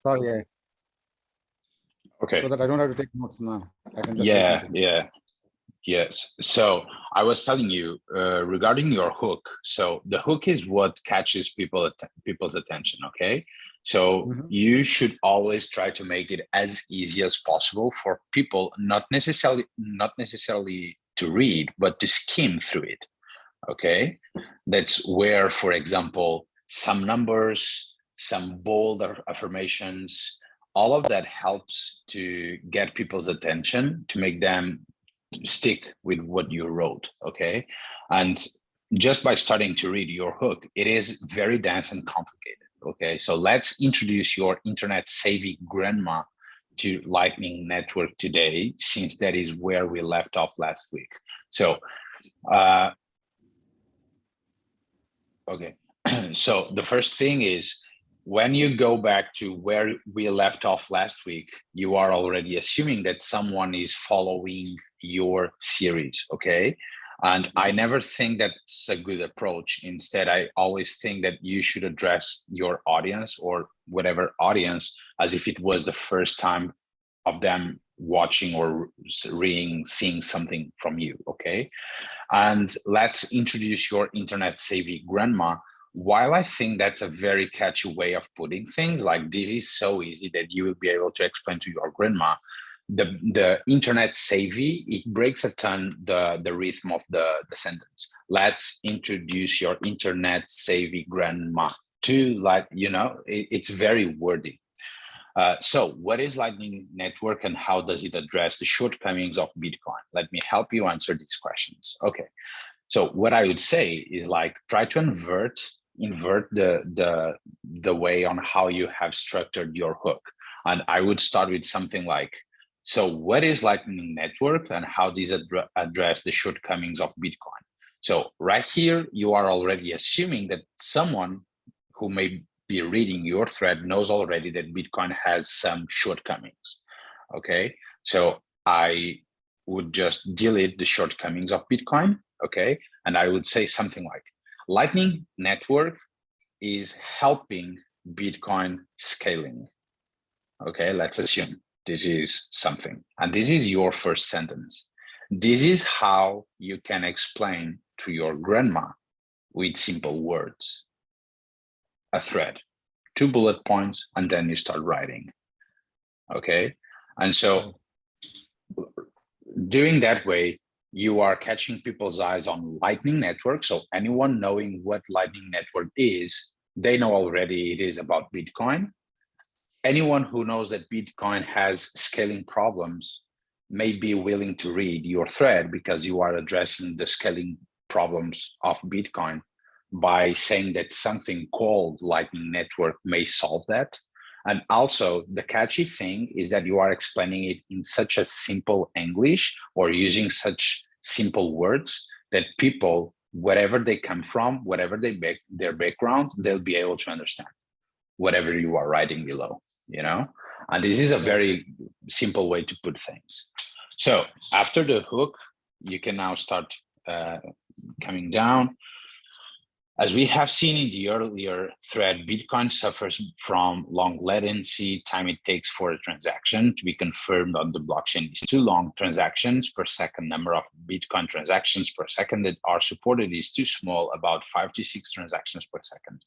Sorry, yeah. Okay. So that I don't have to take notes now. I can just listen to it. Yes. So I was telling you regarding your hook. So the hook is what catches people's attention. Okay. So you should always try to make it as easy as possible for people, not necessarily to read, but to skim through it. Okay. That's where, for example, some numbers, some bold affirmations, all of that helps to get people's attention, to make them stick with what you wrote. Okay. And just by starting to read your hook, it is very dense and complicated. Okay. So let's introduce your internet savvy grandma to Lightning Network today, since that is where we left off last week. So okay. So the first thing is, when you go back to where we left off last week, you are already assuming that someone is following your series, okay? And I never think that's a good approach. Instead, I always think that you should address your audience, or whatever audience, as if it was the first time of them watching or reading, seeing something from you, okay? And let's introduce your internet savvy grandma. While I think that's a very catchy way of putting things, like this is so easy that you will be able to explain to your grandma, the internet savvy, it breaks a ton the rhythm of the sentence. Let's introduce your internet savvy grandma to, like, you know, it's very wordy. So what is Lightning Network and how does it address the shortcomings of Bitcoin? Let me help you answer these questions. Okay. So what I would say is, like, try to invert the way on how you have structured your hook. And I would start with something like, so what is Lightning Network and how does it address the shortcomings of Bitcoin? So right here, you are already assuming that someone who may be reading your thread knows already that Bitcoin has some shortcomings. Okay, so I would just delete the shortcomings of Bitcoin. Okay, and I would say something like, Lightning Network is helping Bitcoin scaling. Okay, let's assume this is something, and this is your first sentence. This is how you can explain to your grandma with simple words. A thread, 2 bullet points, and then you start writing. Okay, and so doing that way, you are catching people's eyes on Lightning Network. So anyone knowing what Lightning Network is, they know already it is about Bitcoin. Anyone who knows that Bitcoin has scaling problems may be willing to read your thread, because you are addressing the scaling problems of Bitcoin by saying that something called Lightning Network may solve that. And also, the catchy thing is that you are explaining it in such a simple English, or using such simple words, that people, wherever they come from, whatever their background, they'll be able to understand whatever you are writing below, you know? And this is a very simple way to put things. So after the hook, you can now start coming down. As we have seen in the earlier thread, Bitcoin suffers from long latency. Time it takes for a transaction to be confirmed on the blockchain is too long. Transactions per second, number of Bitcoin transactions per second that are supported is too small, about 5 to 6 transactions per second.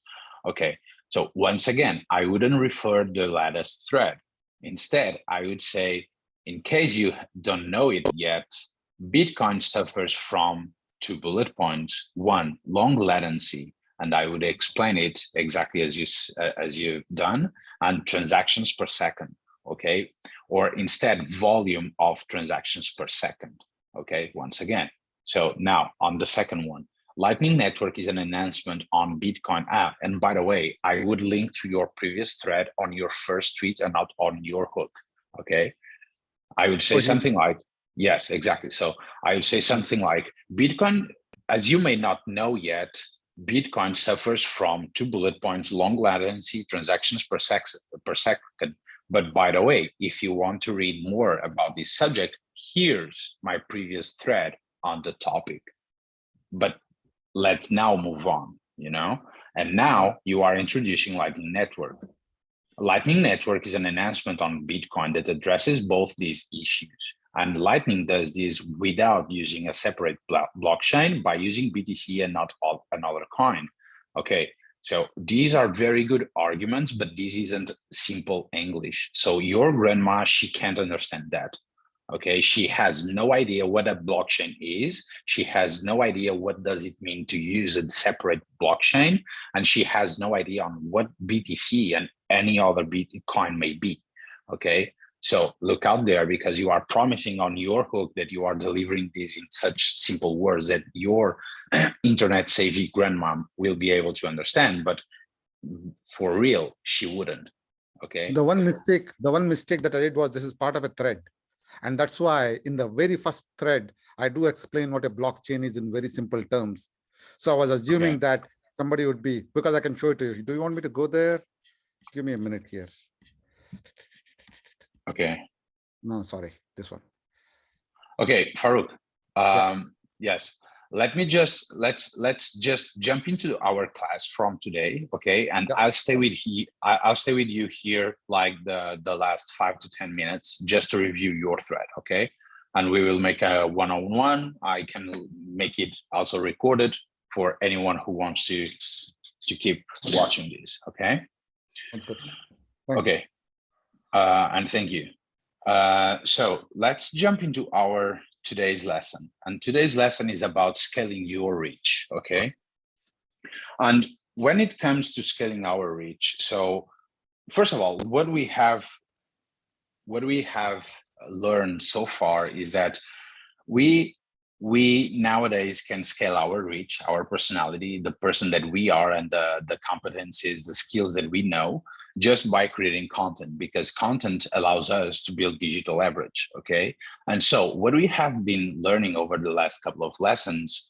Okay, so once again, I wouldn't refer the latest thread. Instead, I would say, in case you don't know it yet, Bitcoin suffers from 2 bullet points. 1, long latency, and I would explain it exactly as you've done, and transactions per second. Okay, or instead, volume of transactions per second. Okay, once again. So now on the second one, Lightning Network is an enhancement on Bitcoin app. And by the way, I would link to your previous thread on your first tweet and not on your hook. Okay, I would say something like, yes, exactly. So I would say something like, Bitcoin, as you may not know yet, Bitcoin suffers from 2 bullet points, long latency, transactions per second. But by the way, if you want to read more about this subject, here's my previous thread on the topic. But let's now move on, you know? And now you are introducing Lightning Network. Lightning Network is an enhancement on Bitcoin that addresses both these issues. And Lightning does this without using a separate blockchain by using BTC and not another coin. Okay, so these are very good arguments, but this isn't simple English. So your grandma, she can't understand that. Okay, she has no idea what a blockchain is. She has no idea what does it mean to use a separate blockchain, and she has no idea on what BTC and any other Bitcoin may be. Okay, so look out there, because you are promising on your hook that you are delivering this in such simple words that your internet savvy grandmom will be able to understand, but for real, she wouldn't. Okay. The one mistake that I did was this is part of a thread. And that's why in the very first thread, I do explain what a blockchain is in very simple terms. So I was assuming that somebody would be, because I can show it to you. Do you want me to go there? Give me a minute here. Okay. No, sorry, this one. Okay, Farouk. Yes. Let's just jump into our class from today, okay? And I'll stay with you here like the last 5 to 10 minutes just to review your thread, okay? And we will make a one-on-one. I can make it also recorded for anyone who wants to keep watching this, okay? That's good. Thanks. Okay. And thank you. So let's jump into our today's lesson. And today's lesson is about scaling your reach, okay? And when it comes to scaling our reach, so first of all, what we have learned so far is that we nowadays can scale our reach, our personality, the person that we are, and the competencies, the skills that we know, just by creating content, because content allows us to build digital leverage, okay? And so what we have been learning over the last couple of lessons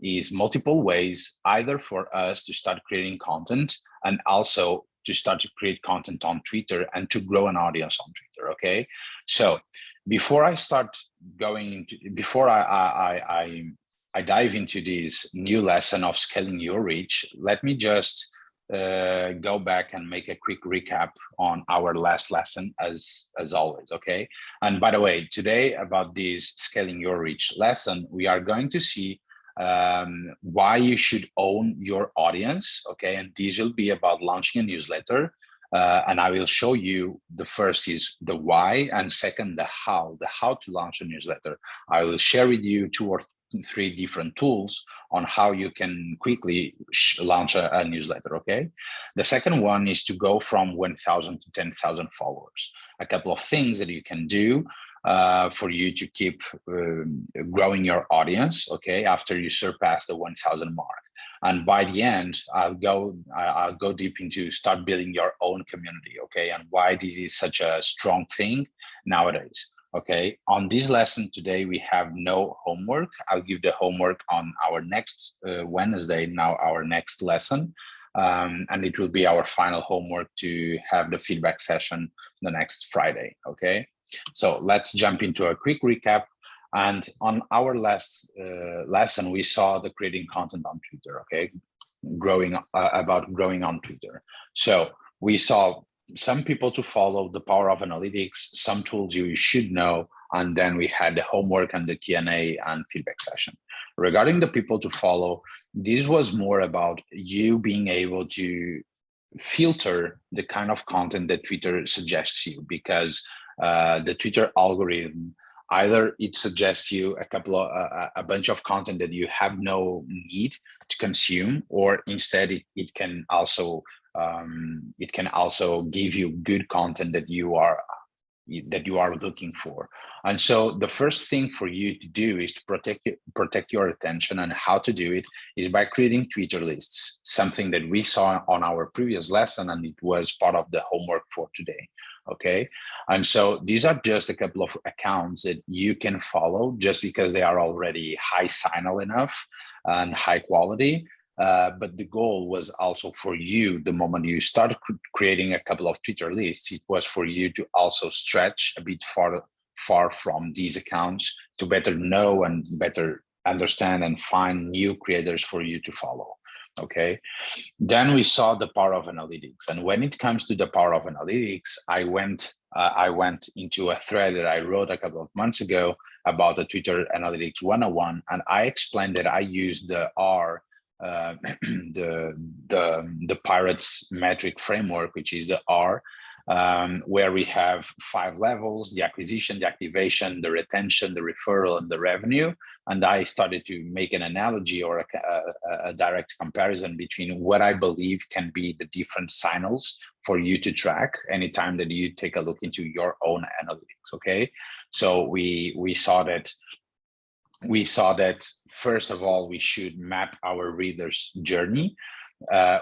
is multiple ways, either for us to start creating content and also to start to create content on Twitter and to grow an audience on Twitter, okay? So before I start going into, before I dive into this new lesson of scaling your reach, let me just go back and make a quick recap on our last lesson as always, okay? And by the way, today about this scaling your reach lesson, we are going to see why you should own your audience, okay? And this will be about launching a newsletter. And I will show you, the first is the why, and second, the how to launch a newsletter. I will share with you 2 or 3 different tools on how you can quickly launch a newsletter, okay? The second one is to go from 1,000 to 10,000 followers. A couple of things that you can do for you to keep growing your audience, okay, after you surpass the 1,000 mark. And by the end, I'll go deep into start building your own community, okay, and why this is such a strong thing nowadays. Okay, on this lesson today, we have no homework. I'll give the homework on our next Wednesday, now our next lesson. And it will be our final homework to have the feedback session the next Friday, okay? So let's jump into a quick recap. And on our last lesson, we saw the creating content on Twitter, okay? About growing on Twitter. So we saw some people to follow, the power of analytics, some tools you should know, and then we had the homework and the Q&A and feedback session. Regarding the people to follow, this was more about you being able to filter the kind of content that Twitter suggests you, because the Twitter algorithm, either it suggests you a bunch of content that you have no need to consume, or instead it can also give you good content that you are looking for. And so the first thing for you to do is to protect your attention, and how to do it is by creating Twitter lists, something that we saw on our previous lesson, and it was part of the homework for today. Okay, and so these are just a couple of accounts that you can follow just because they are already high signal enough and high quality. But the goal was also for you, the moment you started creating a couple of Twitter lists, it was for you to also stretch a bit far from these accounts to better know and better understand and find new creators for you to follow. Okay. Then we saw the power of analytics. And when it comes to the power of analytics, I went into a thread that I wrote a couple of months ago about the Twitter Analytics 101. And I explained that I use the R, the Pirates metric framework, which is the R, where we have 5 levels: the acquisition, the activation, the retention, the referral, and the revenue. And I started to make an analogy or a direct comparison between what I believe can be the different signals for you to track anytime that you take a look into your own analytics. Okay, so we saw that first of all, we should map our reader's journey,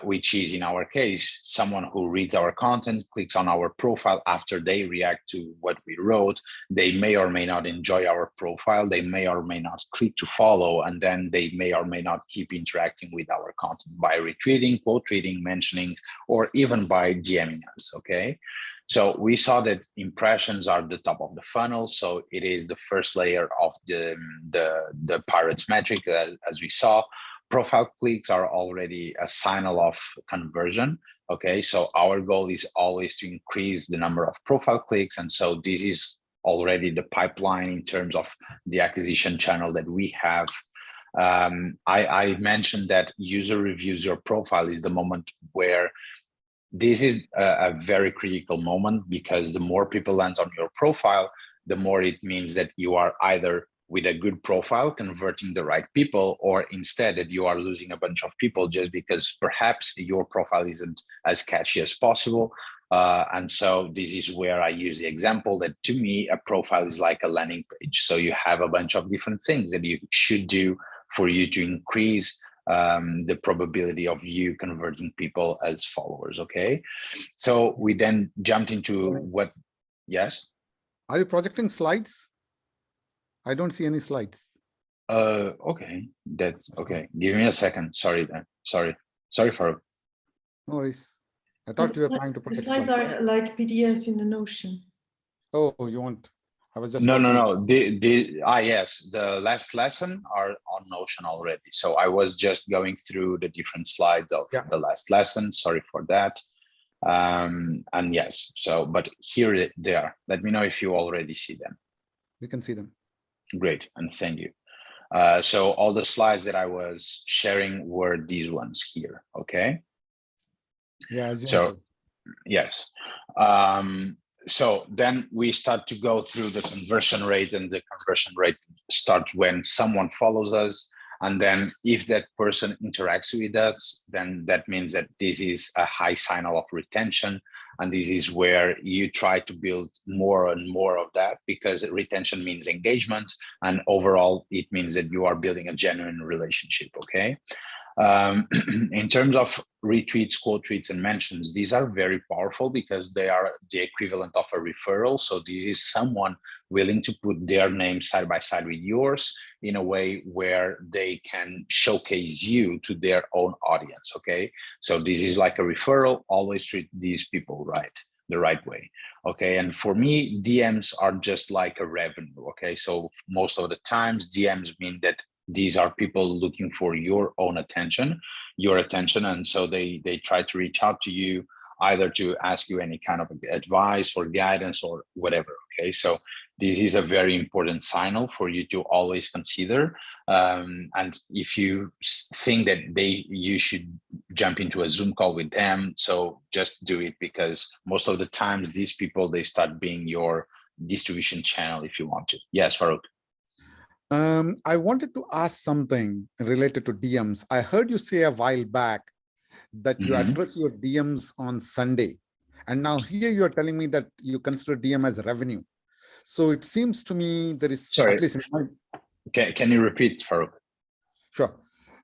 which is, in our case, someone who reads our content, clicks on our profile after they react to what we wrote. They may or may not enjoy our profile. They may or may not click to follow, and then they may or may not keep interacting with our content by retweeting, quote tweeting, mentioning, or even by DMing us. Okay. So we saw that impressions are the top of the funnel. So it is the first layer of the Pirates metric, as we saw. Profile clicks are already a signal of conversion. Okay, so our goal is always to increase the number of profile clicks. And so this is already the pipeline in terms of the acquisition channel that we have. I mentioned that user reviews your profile is the moment where this is a very critical moment, because the more people land on your profile, the more it means that you are either with a good profile converting the right people, or instead that you are losing a bunch of people just because perhaps your profile isn't as catchy as possible. And so this is where I use the example that, to me, a profile is like a landing page. So you have a bunch of different things that you should do for you to increase the probability of you converting people as followers. Okay, so we then jumped into what? Yes. Are you projecting slides? I don't see any slides. Okay, that's okay. Give me a second. Sorry then. Sorry, Farouk. No worries. I thought you were trying to The project slides are like PDF in the Notion. Oh, you want? I was just No. Yes, the last lesson are on Notion already. So I was just going through the different slides of the last lesson. Sorry for that. And yes, so but here they are. Let me know if you already see them. We can see them. Great, and thank you. So all the slides that I was sharing were these ones here. Okay. Yeah. So yes. So then we start to go through the conversion rate, and the conversion rate starts when someone follows us. And then if that person interacts with us, then that means that this is a high signal of retention. And this is where you try to build more and more of that, because retention means engagement. And overall, it means that you are building a genuine relationship. Okay. In terms of retweets, quote tweets, and mentions, these are very powerful because they are the equivalent of a referral. So this is someone willing to put their name side by side with yours in a way where they can showcase you to their own audience. Okay, so this is like a referral. Always treat these people the right way. Okay, and for me, DMs are just like a revenue. Okay, so most of the times DMs mean that these are people looking for your own attention, and so they try to reach out to you either to ask you any kind of advice or guidance or whatever. Okay, so this is a very important signal for you to always consider. And if you think that you should jump into a Zoom call with them, so just do it, because most of the times these people, they start being your distribution channel if you want to. Yes, Farouk. I wanted to ask something related to DMs. I heard you say a while back that you address your DMs on Sunday. And now here you're telling me that you consider DM as revenue. So it seems to me there is, sorry, at least in my... Can you repeat, Farouk? Sure.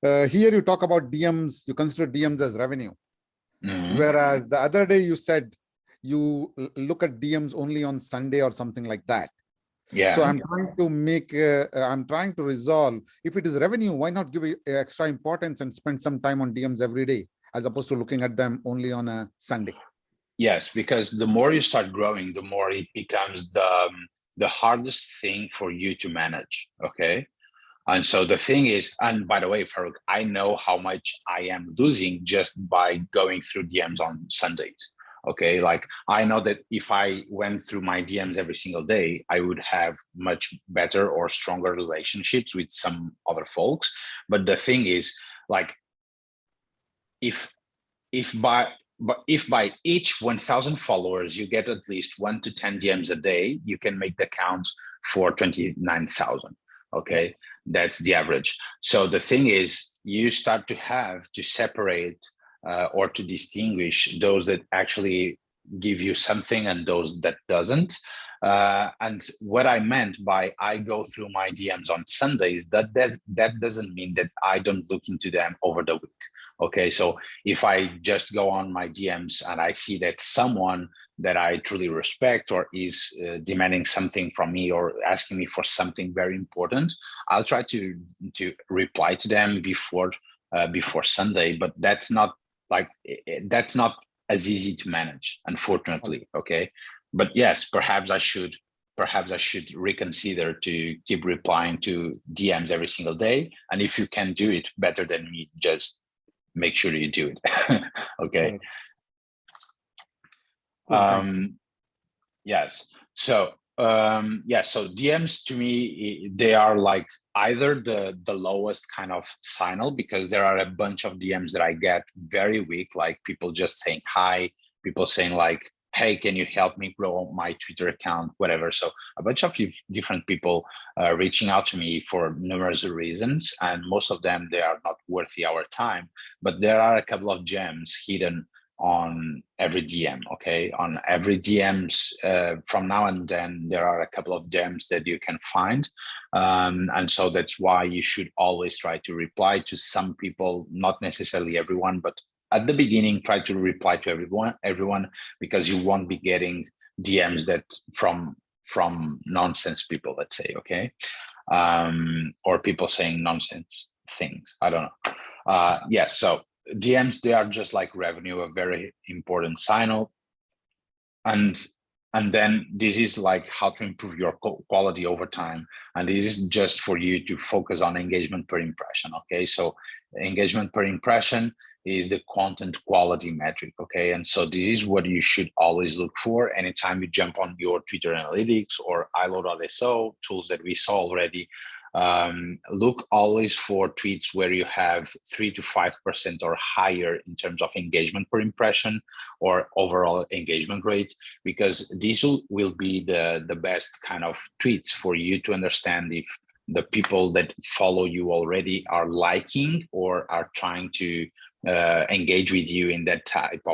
Here you talk about DMs, you consider DMs as revenue. Whereas the other day you said you look at DMs only on Sunday or something like that. Yeah. So I'm trying to make, I'm trying to resolve, if it is revenue, why not give it extra importance and spend some time on DMs every day, as opposed to looking at them only on a Sunday? Yes, because the more you start growing, the more it becomes the hardest thing for you to manage. Okay. And so the thing is, and by the way, Farouk, I know how much I am losing just by going through DMs on Sundays. Okay, like I know that if I went through my DMs every single day, I would have much better or stronger relationships with some other folks. But the thing is, like, if by each 1,000 followers you get at least 1 to 10 DMs a day, you can make the count for 29,000. Okay, that's the average. So the thing is, you start to have to separate or to distinguish those that actually give you something and those that doesn't. And what I meant by I go through my DMs on Sundays, that doesn't mean that I don't look into them over the week. Okay, so if I just go on my DMs and I see that someone that I truly respect or is demanding something from me or asking me for something very important, I'll try to reply to them before Sunday. But that's not as easy to manage, unfortunately. Okay, but yes, perhaps I should reconsider to keep replying to DMs every single day. And if you can do it better than me, just make sure you do it. Okay. Cool, Yes. So so DMs to me, they are like either the lowest kind of signal, because there are a bunch of DMs that I get very weak, like people just saying hi, people saying like, hey, can you help me grow my Twitter account, whatever. So a bunch of different people reaching out to me for numerous reasons, and most of them, they are not worthy our time. But there are a couple of gems hidden on every DM. Okay, on every DMs from now and then, there are a couple of gems that you can find, and so that's why you should always try to reply to some people, not necessarily everyone, but at the beginning, try to reply to everyone, because you won't be getting DMs that from nonsense people, let's say, okay, or people saying nonsense things. I don't know. Yes, so DMs, they are just like revenue, a very important signal. And then this is like how to improve your quality over time. And this is just for you to focus on engagement per impression. Okay, so engagement per impression is the content quality metric. Okay, and so this is what you should always look for anytime you jump on your Twitter analytics or ilo.so tools that we saw already. Look always for tweets where you have 3 to 5% or higher in terms of engagement per impression or overall engagement rate, because these will be the best kind of tweets for you to understand if the people that follow you already are liking or are trying to engage with you in that type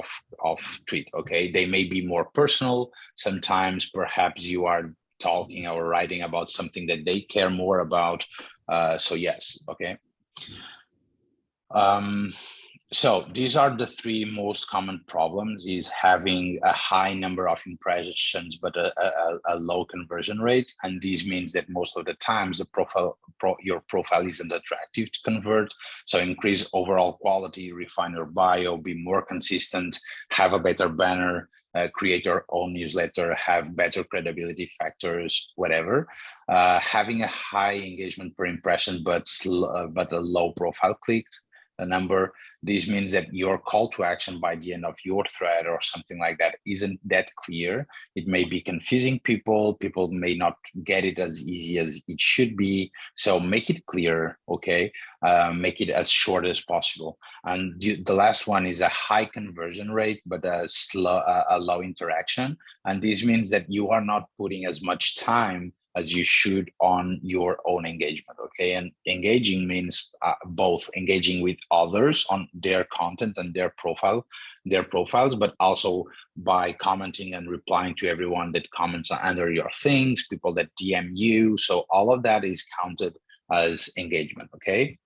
of tweet. Okay, they may be more personal. Sometimes perhaps you are talking or writing about something that they care more about. So yes, okay. So these are the 3 most common problems: is having a high number of impressions but a low conversion rate. And this means that most of the times your profile isn't attractive to convert. So increase overall quality, refine your bio, be more consistent, have a better banner, create your own newsletter, have better credibility factors, whatever. Having a high engagement per impression but a low profile click number. This means that your call to action by the end of your thread or something like that isn't that clear. It may be confusing people. People may not get it as easy as it should be. So make it clear, okay? Make it as short as possible. And the last one is a high conversion rate, but a low interaction. And this means that you are not putting as much time as you should on your own engagement, okay? And engaging means both engaging with others on their content and their profiles, but also by commenting and replying to everyone that comments under your things, people that DM you. So all of that is counted as engagement, okay?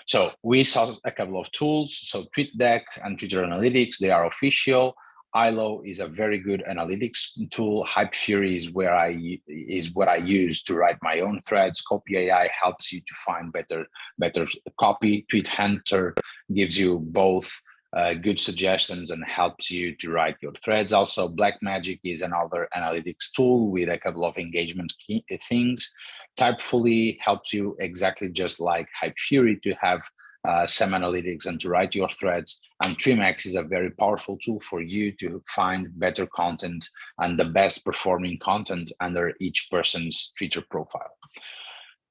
So we saw a couple of tools. So TweetDeck and Twitter Analytics, they are official. ILO is a very good analytics tool. Hypefury is what I use to write my own threads. Copy AI helps you to find better copy. Tweet Hunter gives you both good suggestions and helps you to write your threads. Also, Blackmagic is another analytics tool with a couple of engagement things. Typefully helps you exactly just like Hypefury to have some analytics and to write your threads. And Trimx is a very powerful tool for you to find better content and the best performing content under each person's Twitter profile.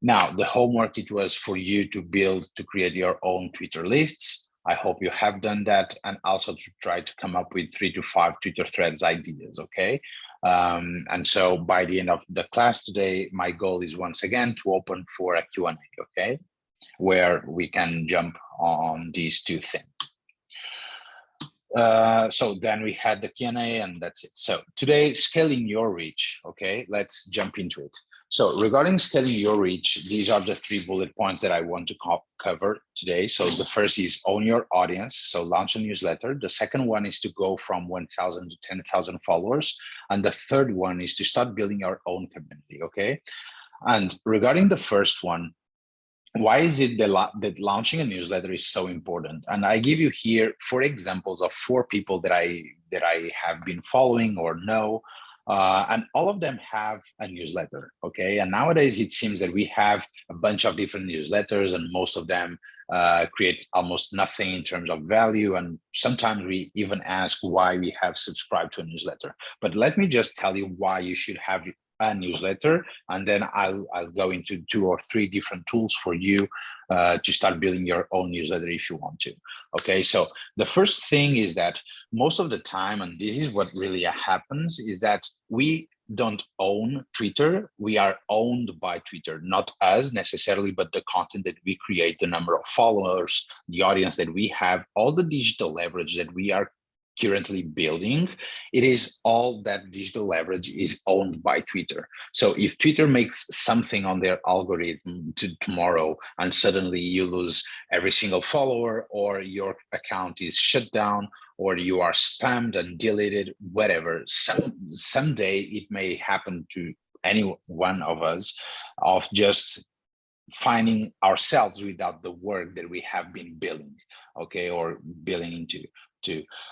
Now, the homework, it was for you to create your own Twitter lists. I hope you have done that, and also to try to come up with 3 to 5 Twitter threads ideas, okay? And so by the end of the class today, my goal is once again to open for a Q&A, okay? Where we can jump on these two things. So then we had the Q&A and that's it. So today, scaling your reach, okay? Let's jump into it. So regarding scaling your reach, these are the 3 bullet points that I want to cover today. So the first is own your audience. So launch a newsletter. The second one is to go from 1,000 to 10,000 followers. And the third one is to start building your own community, okay? And regarding the first one, why is it that launching a newsletter is so important? And I give you here 4 examples of 4 people that I have been following or know, and all of them have a newsletter, okay? And nowadays it seems that we have a bunch of different newsletters, and most of them create almost nothing in terms of value. And sometimes we even ask why we have subscribed to a newsletter. But let me just tell you why you should have a newsletter, and then I'll go into 2 or 3 different tools for you to start building your own newsletter if you want to. Okay, so the first thing is that most of the time, and this is what really happens, is that we don't own Twitter. We are owned by Twitter, not us necessarily, but the content that we create, the number of followers, the audience that we have, all the digital leverage that we are currently building. It is all that digital leverage is owned by Twitter. So if Twitter makes something on their algorithm tomorrow and suddenly you lose every single follower, or your account is shut down, or you are spammed and deleted, whatever, someday it may happen to any one of us, of just finding ourselves without the work that we have been building, okay, or building into.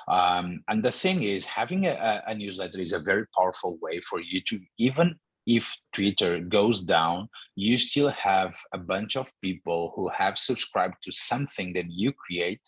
And the thing is, having a newsletter is a very powerful way for you to, even if Twitter goes down, you still have a bunch of people who have subscribed to something that you create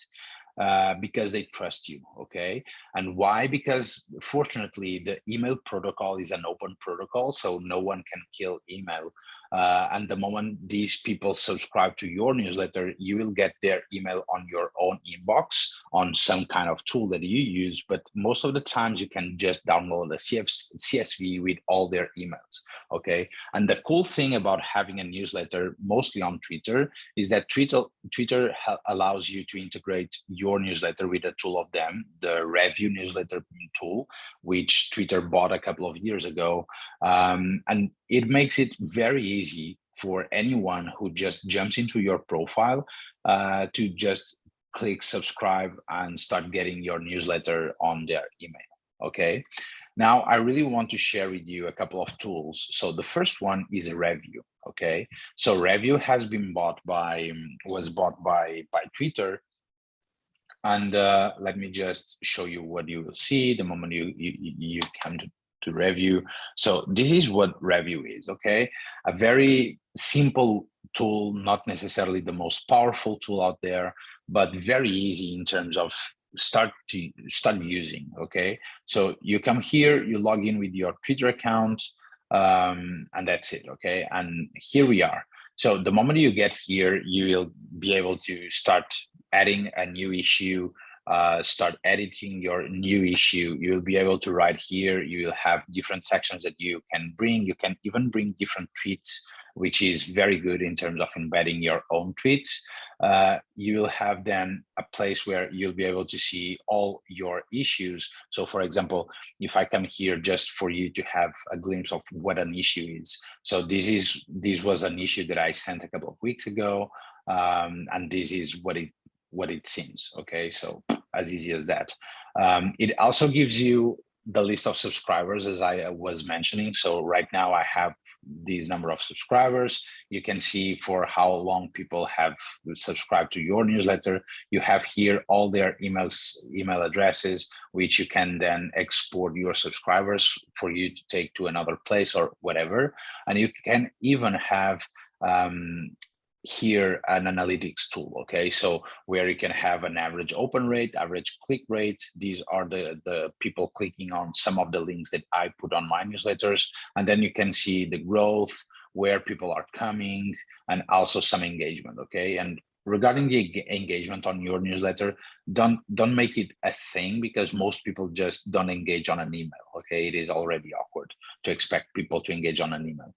because they trust you, okay? And why? Because fortunately, the email protocol is an open protocol, so no one can kill email. And the moment these people subscribe to your newsletter, you will get their email on your own inbox on some kind of tool that you use. But most of the times you can just download a CSV with all their emails, okay? And the cool thing about having a newsletter, mostly on Twitter, is that Twitter allows you to integrate your newsletter with a tool of them, the Review newsletter tool, which Twitter bought a couple of years ago. And it makes it very easy for anyone who just jumps into your profile to just click subscribe and start getting your newsletter on their email, okay? Now, I really want to share with you a couple of tools. So the first one is Review, okay? So Review was bought by Twitter. And let me just show you what you will see the moment you come to Review. So this is what Review is, okay? A very simple tool, not necessarily the most powerful tool out there, but very easy in terms of start using, okay? So you come here, you log in with your Twitter account, and that's it, okay? And here we are. So the moment you get here, you will be able to start adding a new issue, start editing your new issue. You'll be able to write here. You will have different sections that you can bring. You can even bring different tweets, which is very good in terms of embedding your own tweets. You will have then a place where you'll be able to see all your issues. So for example, if I come here just for you to have a glimpse of what an issue is. So this was an issue that I sent a couple of weeks ago. And this is what it seems, okay? So as easy as that. It also gives you the list of subscribers, as I was mentioning. So right now I have this number of subscribers. You can see for how long people have subscribed to your newsletter. You have here all their email addresses, which you can then export your subscribers for you to take to another place or whatever. And you can even have here an analytics tool, okay? So where you can have an average open rate, average click rate. These are the people clicking on some of the links that I put on my newsletters. And then you can see the growth, where people are coming, and also some engagement, okay? And regarding the engagement on your newsletter, don't make it a thing, because most people just don't engage on an email, okay? It is already awkward to expect people to engage on an email.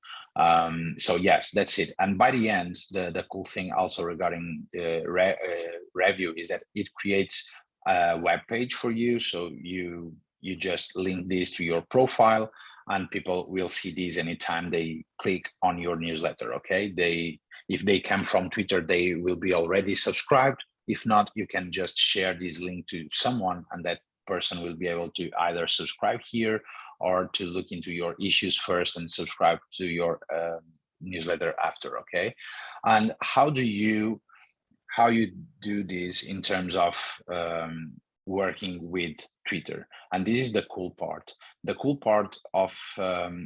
So yes, that's it. And by the end, the cool thing also regarding review is that it creates a web page for you. So you just link this to your profile, and people will see these anytime they click on your newsletter, okay? If they come from Twitter, they will be already subscribed. If not, you can just share this link to someone, and that person will be able to either subscribe here or to look into your issues first and subscribe to your newsletter after, okay? And how you do this in terms of working with Twitter? And this is the cool part. The cool part of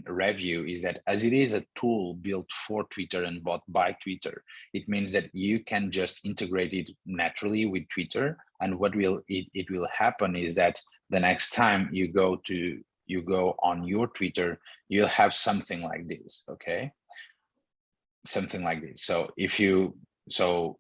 Review is that, as it is a tool built for Twitter and bought by Twitter, it means that you can just integrate it naturally with Twitter. And what it will happen is that the next time you go on your Twitter, you'll have something like this, okay? Something like this. So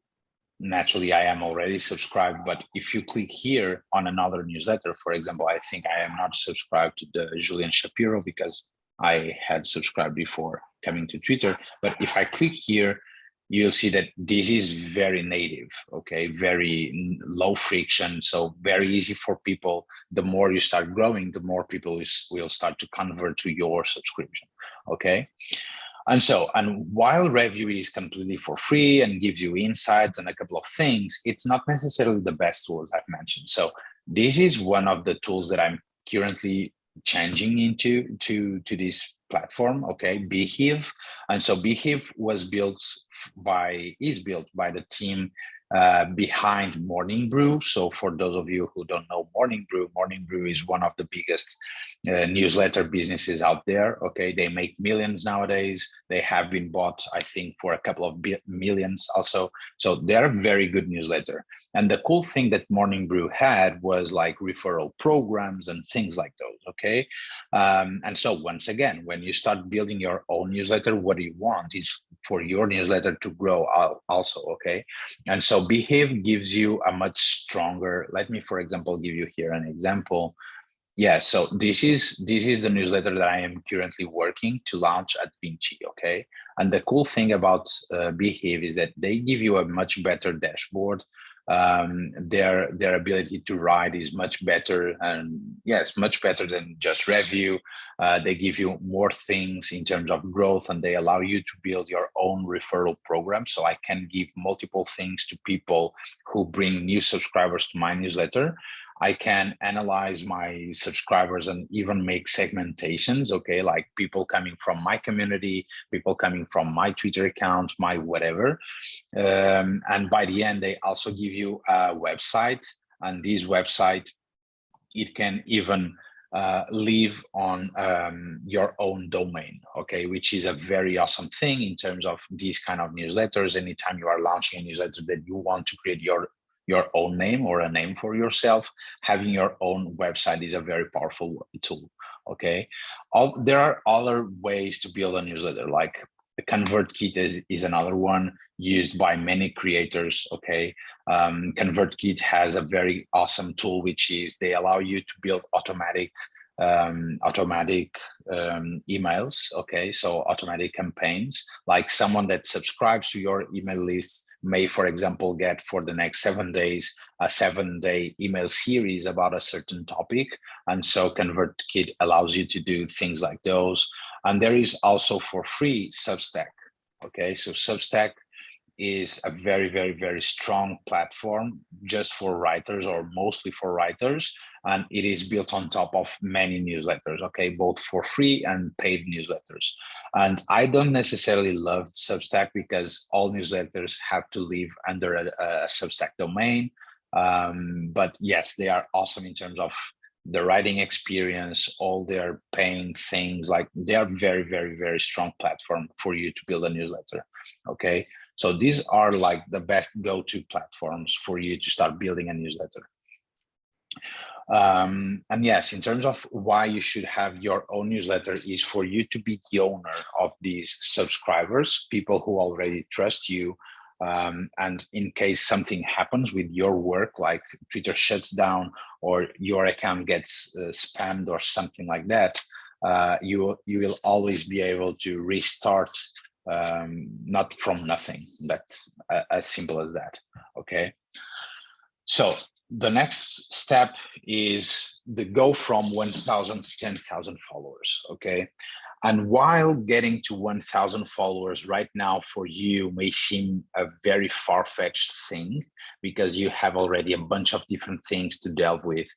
naturally, I am already subscribed, but if you click here on another newsletter, for example, I think I am not subscribed to the Julian Shapiro because I had subscribed before coming to Twitter. But if I click here, you'll see that this is very native, okay? Very low friction, so very easy for people. The more you start growing, the more people will start to convert to your subscription, okay? And while Review is completely for free and gives you insights and a couple of things, it's not necessarily the best tool, as I've mentioned. So this is one of the tools that I'm currently changing into this platform, okay? Behave. And so Behave is built by the team behind Morning Brew. So for those of you who don't know Morning Brew is one of the biggest newsletter businesses out there, okay? They make millions nowadays. They have been bought, I think, for a couple of millions also. So they're a very good newsletter. And the cool thing that Morning Brew had was like referral programs and things like those, okay? And so once again, when you start building your own newsletter, what you want is for your newsletter to grow also, okay? And so Behave gives you a much stronger, let me, for example, give you here an example. Yeah, so this is the newsletter that I am currently working to launch at Vinci, okay? And the cool thing about Behave is that they give you a much better dashboard. Their ability to write is much better, and yes, much better than just Review. They give you more things in terms of growth, and they allow you to build your own referral program. So I can give multiple things to people who bring new subscribers to my newsletter. I can analyze my subscribers and even make segmentations, okay? Like people coming from my community, people coming from my Twitter account, my whatever. And by the end, they also give you a website, and this website, it can even live on your own domain, okay? Which is a very awesome thing in terms of these kind of newsletters. Anytime you are launching a newsletter that you want to create your own name or a name for yourself, having your own website is a very powerful tool, okay? There are other ways to build a newsletter, like the Convertkit is another one used by many creators, okay? Convertkit has a very awesome tool, which is they allow you to build automatic emails, okay? So automatic campaigns, like someone that subscribes to your email list may, for example, get for the next 7 days a 7-day email series about a certain topic. And so Convertkit allows you to do things like those. And there is also for free Substack, okay? So Substack is a very, very, very strong platform just for writers, or mostly for writers. and it is built on top of many newsletters, okay, both for free and paid newsletters. And I don't necessarily love Substack because all newsletters have to live under a Substack domain. But yes, they are awesome in terms of the writing experience, all their paying things. Like, they are very, very, very strong platform for you to build a newsletter. Okay, so these are like the best go-to platforms for you to start building a newsletter. And yes, in terms of why you should have your own newsletter, is for you to be the owner of these subscribers, people who already trust you. And in case something happens with your work, like Twitter shuts down or your account gets spammed or something like that, you will always be able to restart, not from nothing. That's as simple as that. Okay. So the next step is the go from 1,000 to 10,000 followers. Okay. And while getting to 1,000 followers right now for you may seem a very far-fetched thing, because you have already a bunch of different things to delve with,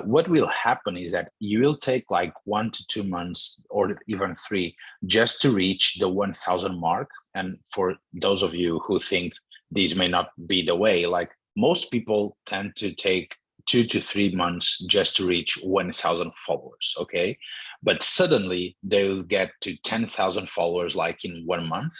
what will happen is that you will take like 1 to 2 months or even 3 just to reach the 1,000 mark. And for those of you who think these may not be the way, like, most people tend to take 2 to 3 months just to reach 1,000 followers, okay? But suddenly they will get to 10,000 followers like in 1 month.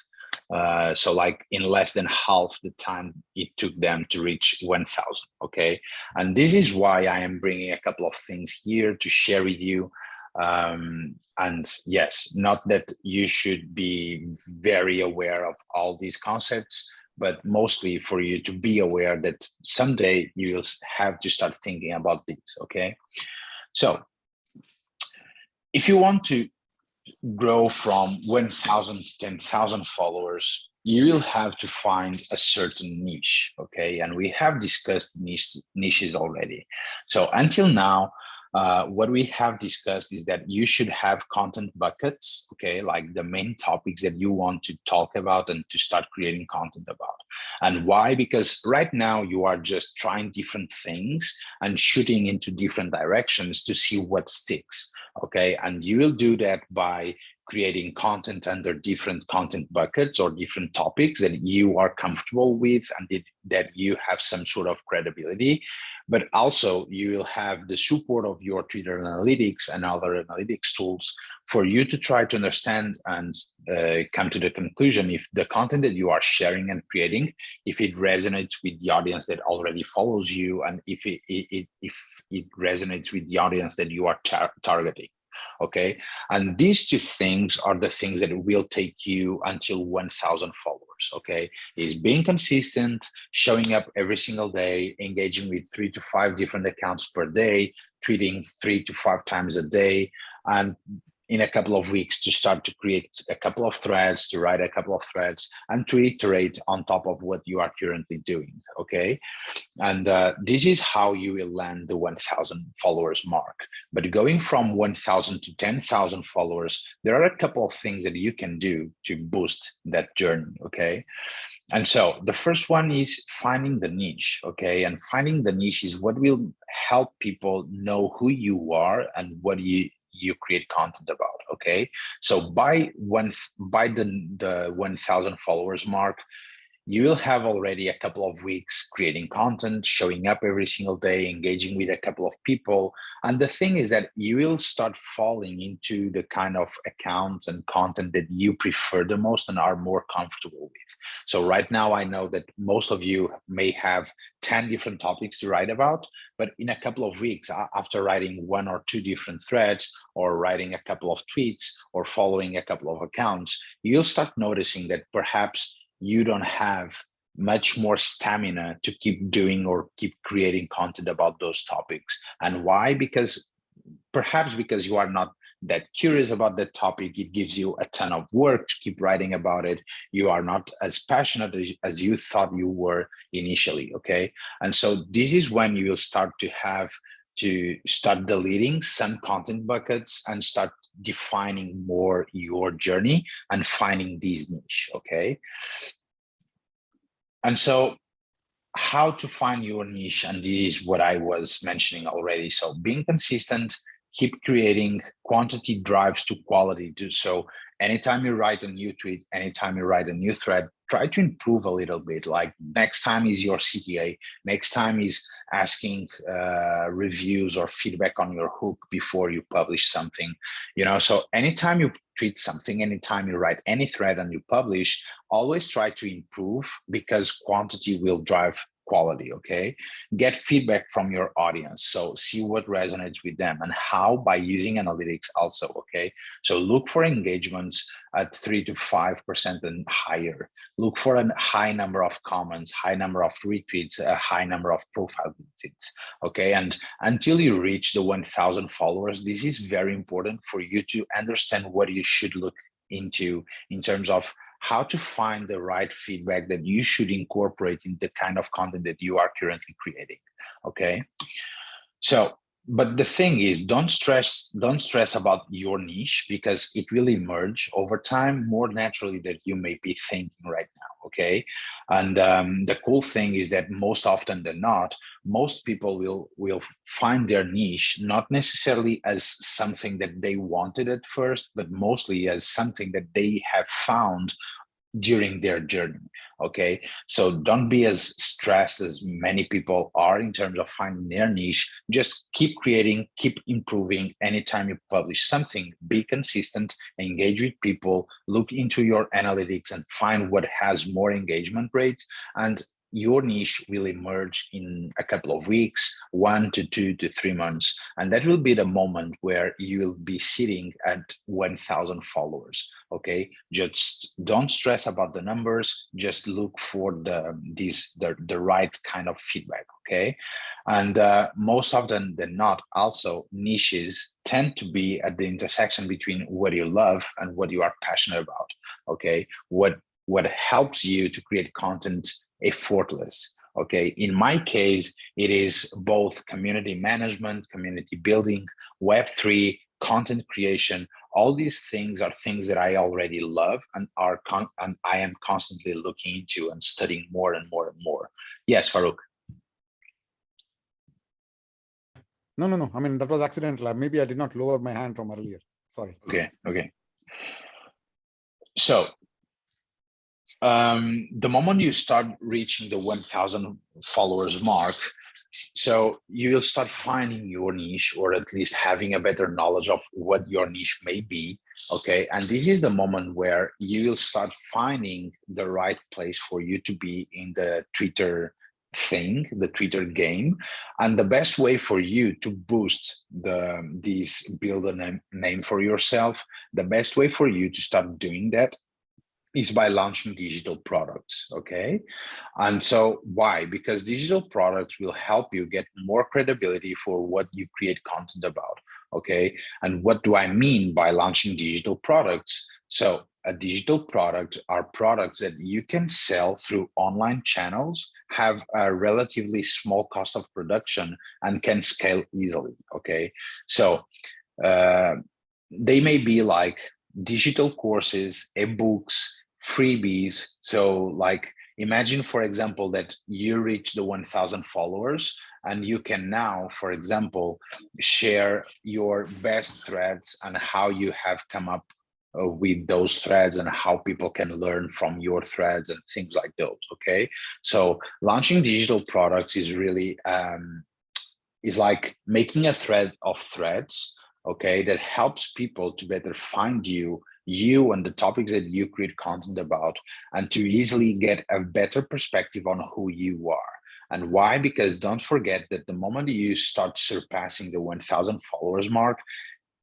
So like in less than half the time it took them to reach 1,000, okay? And this is why I am bringing a couple of things here to share with you. And yes, not that you should be very aware of all these concepts, but mostly for you to be aware that someday you will have to start thinking about this, okay? So if you want to grow from 1,000 to 10,000 followers, you will have to find a certain niche, okay? And we have discussed niches already. So until now, what we have discussed is that you should have content buckets, okay, like the main topics that you want to talk about and to start creating content about. And why? Because right now you are just trying different things and shooting into different directions to see what sticks, okay? And you will do that by creating content under different content buckets or different topics that you are comfortable with and that you have some sort of credibility. But also you will have the support of your Twitter analytics and other analytics tools for you to try to understand and come to the conclusion if the content that you are sharing and creating, if it resonates with the audience that already follows you, and if it resonates with the audience that you are targeting. Okay, and these two things are the things that will take you until 1,000 followers. Okay, is being consistent, showing up every single day, engaging with 3 to 5 different accounts per day, tweeting 3 to 5 times a day, and in a couple of weeks to start to create a couple of threads, to write a couple of threads, and to iterate on top of what you are currently doing. Okay. And this is how you will land the 1,000 followers mark. But going from 1,000 to 10,000 followers, there are a couple of things that you can do to boost that journey, okay? And so the first one is finding the niche, okay? And finding the niche is what will help people know who you are and what you create content about, okay? So by the 1,000 followers mark, you will have already a couple of weeks creating content, showing up every single day, engaging with a couple of people. And the thing is that you will start falling into the kind of accounts and content that you prefer the most and are more comfortable with. So right now, I know that most of you may have 10 different topics to write about, but in a couple of weeks, after writing 1 or 2 different threads or writing a couple of tweets or following a couple of accounts, you'll start noticing that perhaps you don't have much more stamina to keep doing or keep creating content about those topics. And why? Perhaps because you are not that curious about that topic. It gives you a ton of work to keep writing about it. You are not as passionate as you thought you were initially, okay? And so this is when you will start deleting some content buckets and start defining more your journey and finding these niche, okay? And so how to find your niche, and this is what I was mentioning already. So being consistent, keep creating, quantity drives to quality. So anytime you write a new tweet, anytime you write a new thread, try to improve a little bit. Like next time is your CTA, next time is asking reviews or feedback on your hook before you publish something, you know. So anytime you tweet something, anytime you write any thread and you publish, always try to improve, because quantity will drive quality. Okay, get feedback from your audience, so see what resonates with them and how, by using analytics also. Okay, so look for engagements at 3 to 5% and higher. Look for a high number of comments, high number of retweets, a high number of profile visits. Okay, and until you reach the 1,000 followers, this is very important for you to understand what you should look into in terms of how to find the right feedback that you should incorporate in the kind of content that you are currently creating. Okay, so but the thing is, don't stress about your niche, because it will emerge over time more naturally than you may be thinking right now. Okay, and the cool thing is that most often than not, most people will find their niche not necessarily as something that they wanted at first, but mostly as something that they have found during their journey. Okay, so don't be as stressed as many people are in terms of finding their niche. Just keep creating, keep improving. Anytime you publish something, be consistent, engage with people, look into your analytics and find what has more engagement rate, and your niche will emerge in a couple of weeks, 1 to 2 to 3 months. And that will be the moment where you will be sitting at 1,000 followers. Okay, just don't stress about the numbers, just look for the right kind of feedback. Okay, and most often than not, also niches tend to be at the intersection between what you love and what you are passionate about. Okay, what helps you to create content effortless. Okay, in my case, it is both community management, community building, Web3, content creation. All these things are things that I already love and and I am constantly looking into and studying more and more and more. Yes, Farouk. No. I mean, that was accidental. Maybe I did not lower my hand from earlier. Sorry. Okay. So the moment you start reaching the 1,000 followers mark, so you will start finding your niche, or at least having a better knowledge of what your niche may be. Okay, and this is the moment where you will start finding the right place for you to be in the Twitter thing, the Twitter game. And the best way for you to boost build a name for yourself, the best way for you to start doing that is by launching digital products. Okay, and so why? Because digital products will help you get more credibility for what you create content about. Okay, and what do I mean by launching digital products? So a digital product are products that you can sell through online channels, have a relatively small cost of production, and can scale easily. Okay, so they may be like digital courses, ebooks, freebies. So like imagine, for example, that you reach the 1,000 followers and you can now, for example, share your best threads and how you have come up with those threads and how people can learn from your threads and things like those. Okay, so launching digital products is really is like making a thread of threads, okay, that helps people to better find you and the topics that you create content about, and to easily get a better perspective on who you are. And why? Because don't forget that the moment you start surpassing the 1,000 followers mark,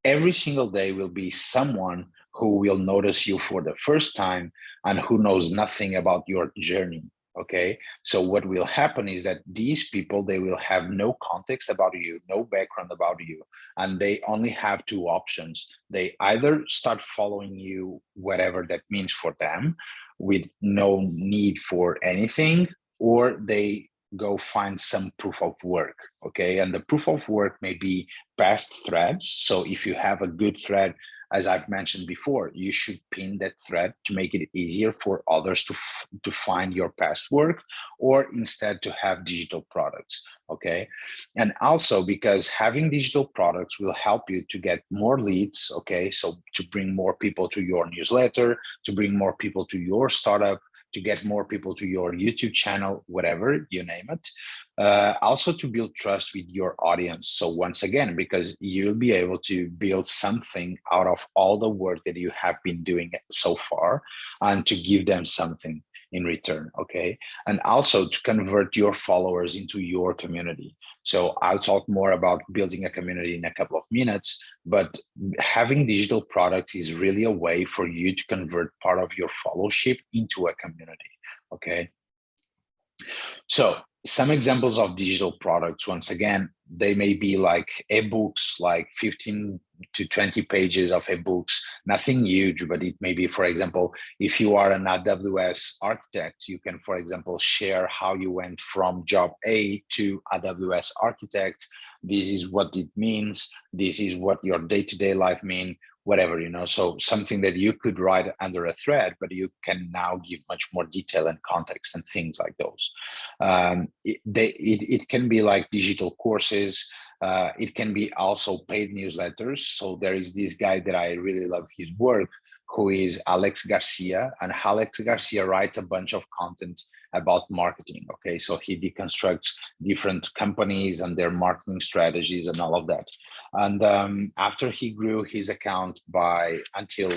every single day will be someone who will notice you for the first time and who knows nothing about your journey. Okay, so what will happen is that these people, they will have no context about you, no background about you, and they only have two options. They either start following you, whatever that means for them, with no need for anything, or they go find some proof of work. Okay, and the proof of work may be past threads. So if you have a good thread as I've mentioned before, you should pin that thread to make it easier for others to find your past work, or instead to have digital products. Okay. And also because having digital products will help you to get more leads. Okay. So to bring more people to your newsletter, to bring more people to your startup, to get more people to your YouTube channel, whatever, you name it. Also to build trust with your audience. So once again, because you'll be able to build something out of all the work that you have been doing so far, and to give them something in return. Okay. And also to convert your followers into your community. So I'll talk more about building a community in a couple of minutes, but having digital products is really a way for you to convert part of your followership into a community. Okay. So some examples of digital products, once again, they may be like ebooks, like 15 to 20 pages of ebooks, nothing huge, but it may be, for example, if you are an AWS architect, you can, for example, share how you went from job A to AWS architect. This is what it means. This is what your day-to-day life means, whatever, so something that you could write under a thread, but you can now give much more detail and context and things like those. It can be like digital courses. It can be also paid newsletters. So there is this guy that I really love his work, who is Alex Garcia, and Alex Garcia writes a bunch of content about marketing. Okay, so he deconstructs different companies and their marketing strategies and all of that. And after he grew his account by until,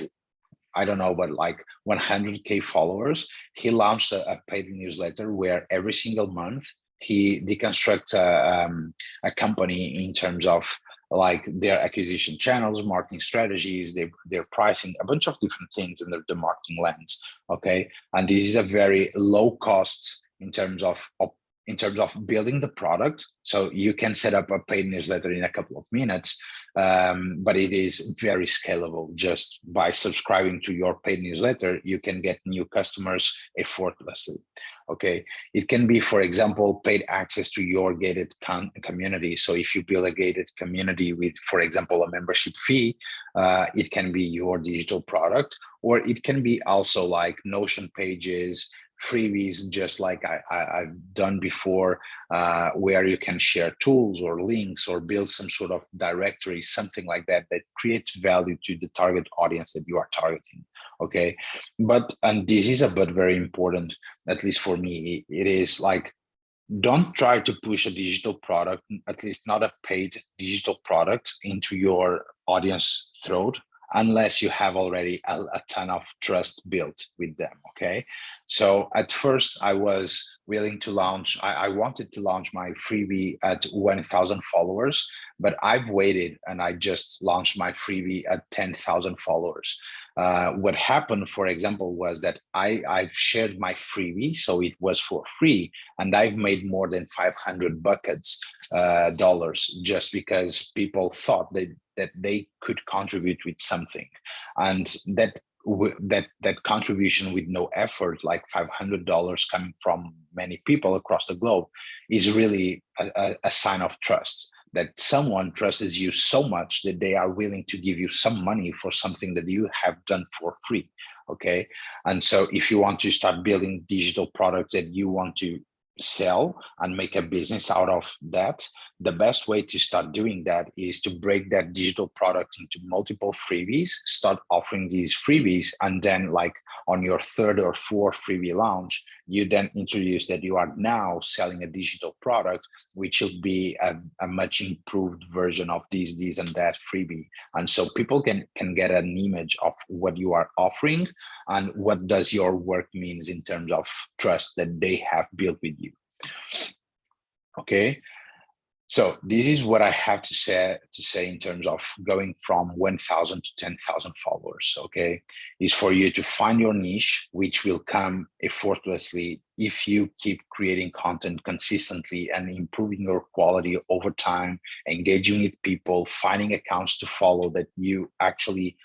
I don't know, but like 100K followers, he launched a paid newsletter where every single month he deconstructs a company in terms of like their acquisition channels, marketing strategies, their pricing, a bunch of different things in the marketing lens. Okay, and this is a very low cost in terms of building the product. So you can set up a paid newsletter in a couple of minutes, but it is very scalable. Just by subscribing to your paid newsletter, you can get new customers effortlessly. Okay, it can be, for example, paid access to your gated community. So if you build a gated community with, for example, a membership fee, it can be your digital product, or it can be also like Notion pages, freebies, just like I've done before, where you can share tools or links or build some sort of directory, something like that, that creates value to the target audience that you are targeting. Okay, and this is but very important, at least for me. It is like, don't try to push a digital product, at least not a paid digital product, into your audience throat unless you have already a ton of trust built with them. Okay, so at first I was willing to launch, I wanted to launch my freebie at 1,000 followers, but I've waited and I just launched my freebie at 10,000 followers. What happened, for example, was that I've shared my freebie, so it was for free, and I've made more than 500 buckets dollars, just because people thought that they could contribute with something, and that contribution with no effort, like $500 coming from many people across the globe, is really a sign of trust, that someone trusts you so much that they are willing to give you some money for something that you have done for free. Okay, and so if you want to start building digital products that you want to sell and make a business out of that, the best way to start doing that is to break that digital product into multiple freebies, start offering these freebies, and then like on your third or fourth freebie launch, you then introduce that you are now selling a digital product, which will be a much improved version of this and that freebie. And so people can get an image of what you are offering and what does your work means in terms of trust that they have built with you. Okay, so this is what I have to say in terms of going from 1,000 to 10,000 followers. Okay, is for you to find your niche, which will come effortlessly if you keep creating content consistently and improving your quality over time, engaging with people, finding accounts to follow that you actually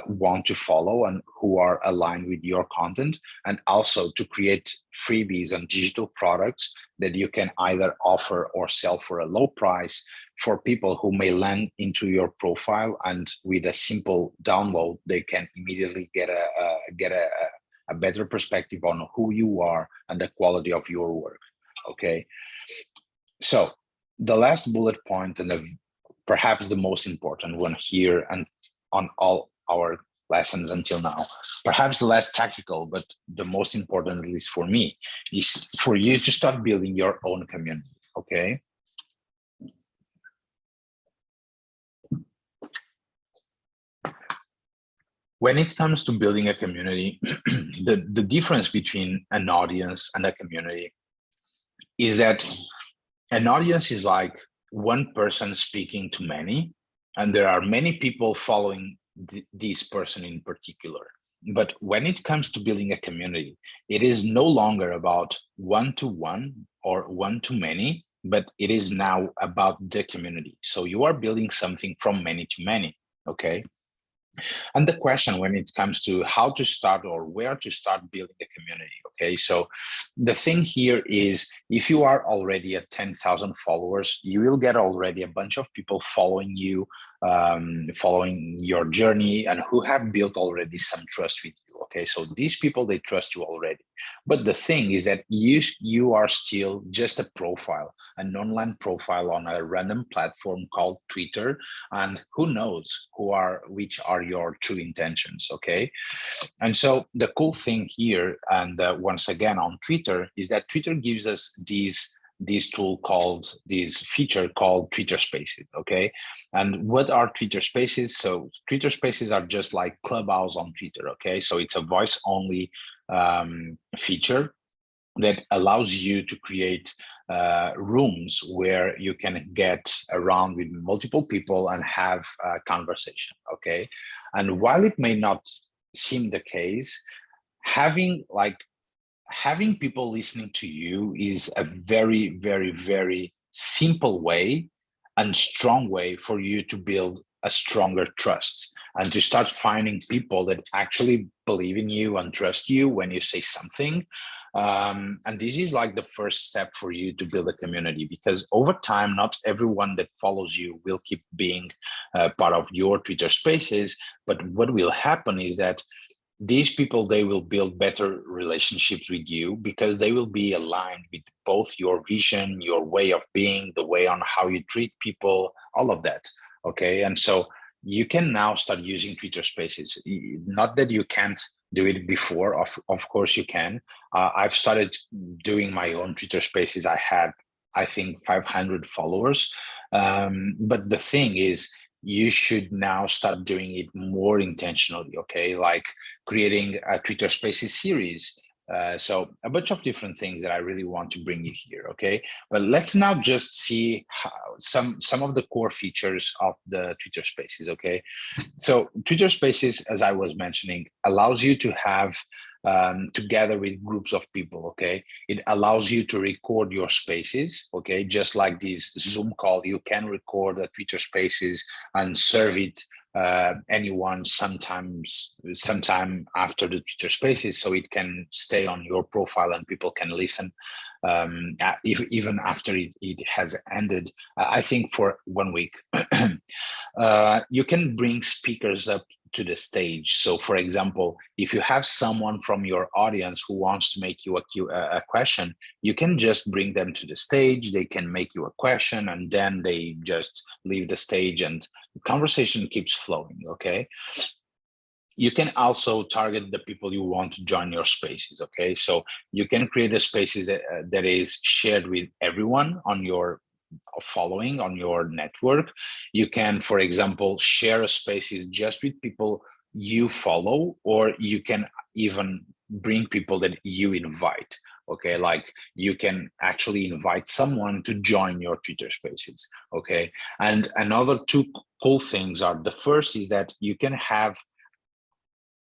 want to follow and who are aligned with your content, and also to create freebies and digital products that you can either offer or sell for a low price for people who may land into your profile, and with a simple download, they can immediately get a better perspective on who you are and the quality of your work. Okay, so the last bullet point, and perhaps the most important one here and on all our lessons until now, perhaps the less tactical, but the most important, at least for me, is for you to start building your own community. Okay. When it comes to building a community, the difference between an audience and a community is that an audience is like one person speaking to many, and there are many people following this person in particular. But when it comes to building a community, it is no longer about one-to-one or one-to-many, but it is now about the community. So you are building something from many to many, okay? And the question when it comes to how to start or where to start building a community, okay? So the thing here is, if you are already at 10,000 followers, you will get already a bunch of people following you, following your journey, and who have built already some trust with you, okay? So these people, they trust you already. But the thing is that you are still just a profile, an online profile on a random platform called Twitter, and who knows which are your true intentions, okay? And so the cool thing here, and once again on Twitter, is that Twitter gives us this feature called Twitter Spaces, okay? And what are Twitter Spaces? So Twitter Spaces are just like Clubhouse on Twitter, okay? So it's a voice-only feature that allows you to create rooms where you can get around with multiple people and have a conversation, okay? And while it may not seem the case, having people listening to you is a very, very, very simple way and strong way for you to build a stronger trust and to start finding people that actually believe in you and trust you when you say something. And this is like the first step for you to build a community, because over time, not everyone that follows you will keep being part of your Twitter Spaces. But what will happen is that these people, they will build better relationships with you because they will be aligned with both your vision, your way of being, the way on how you treat people, all of that. Okay. And so you can now start using Twitter Spaces. Not that you can't do it before, of course you can. I've started doing my own Twitter Spaces. I had, I think, 500 followers. But the thing is, you should now start doing it more intentionally, okay? Like creating a Twitter Spaces series. So a bunch of different things that I really want to bring you here, okay? But let's now just see how, some of the core features of the Twitter Spaces, okay? So Twitter Spaces, as I was mentioning, allows you to have together with groups of people, okay? It allows you to record your spaces, okay? Just like this Zoom call, you can record a Twitter Spaces and serve it anyone sometime after the Twitter Spaces, so it can stay on your profile and people can listen even after it has ended, I think for 1 week. You can bring speakers up to the stage. So for example, if you have someone from your audience who wants to make you a question, you can just bring them to the stage, they can make you a question, and then they just leave the stage and the conversation keeps flowing, okay? You can also target the people you want to join your spaces, okay? So you can create a spaces that is shared with everyone on your following, on your network. You can, for example, share a spaces just with people you follow, or you can even bring people that you invite, okay? Like you can actually invite someone to join your Twitter Spaces, okay? And another two cool things are, the first is that you can have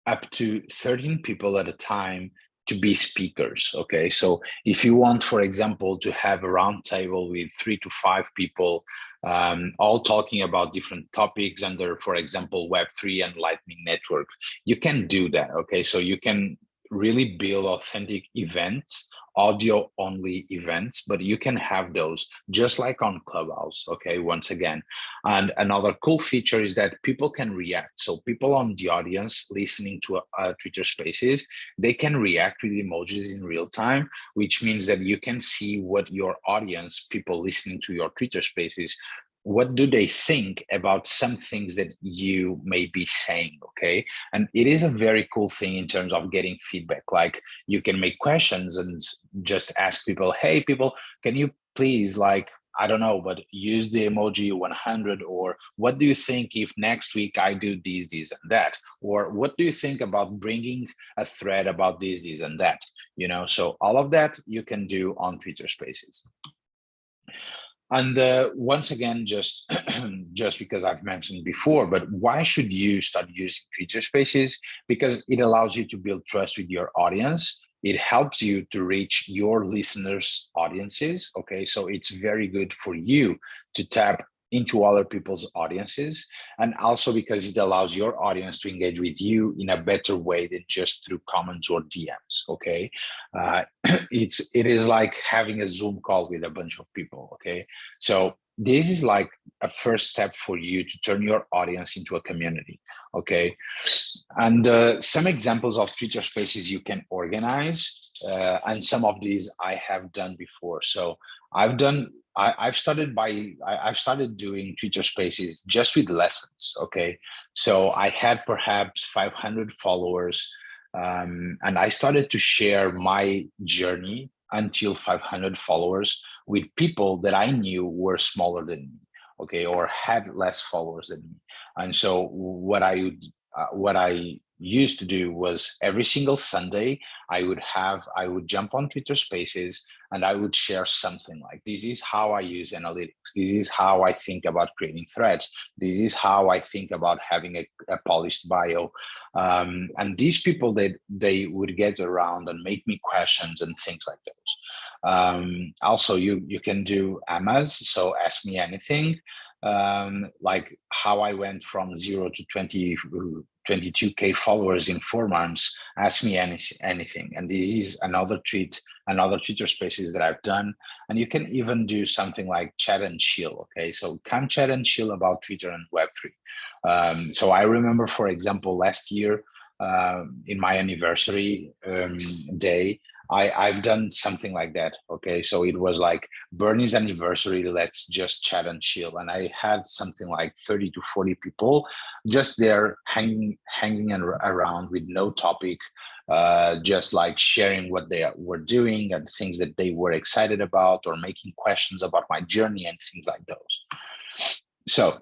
up to 13 people at a time to be speakers, okay? So if you want, for example, to have a round table with 3 to 5 people, all talking about different topics under, for example, Web3 and Lightning Network, you can do that, okay? So you can really build authentic events, audio only events, but you can have those just like on Clubhouse, okay, once again. And another cool feature is that people can react. So people on the audience listening to Twitter Spaces, they can react with emojis in real time, which means that you can see what your audience, people listening to your Twitter Spaces, what do they think about some things that you may be saying, okay? And it is a very cool thing in terms of getting feedback. Like you can make questions and just ask people, hey, people, can you please, like, I don't know, but use the emoji 100, or what do you think if next week I do this, and that? Or what do you think about bringing a thread about this, and that? You know, so all of that you can do on Twitter Spaces. And once again, just because I've mentioned before, but why should you start using Twitter Spaces? Because it allows you to build trust with your audience. It helps you to reach your listeners' audiences. Okay, so it's very good for you to tap into other people's audiences, and also because it allows your audience to engage with you in a better way than just through comments or DMs. Okay, it is like having a Zoom call with a bunch of people. Okay, so this is like a first step for you to turn your audience into a community. Okay, and some examples of Twitter Spaces you can organize, and some of these I have done before. So I've started doing Twitter Spaces just with lessons. Okay, so I had perhaps 500 followers, and I started to share my journey until 500 followers with people that I knew were smaller than me, okay, or had less followers than me. And so what I used to do was every single Sunday, I would jump on Twitter Spaces and I would share something like, this is how I use analytics. This is how I think about creating threads. This is how I think about having a polished bio. And these people, they would get around and make me questions and things like those. Also, you can do AMAs, so ask me anything. Like how I went from 0 to 22K followers in 4 months. Ask me anything. And this is another Twitter Spaces that I've done. And you can even do something like chat and chill. Okay, so come chat and chill about Twitter and Web3. So I remember, for example, last year in my anniversary day, I've done something like that. Okay, so it was like Bernie's anniversary, let's just chat and chill. And I had something like 30 to 40 people just there hanging around with no topic, just like sharing what they were doing and things that they were excited about, or making questions about my journey and things like those. So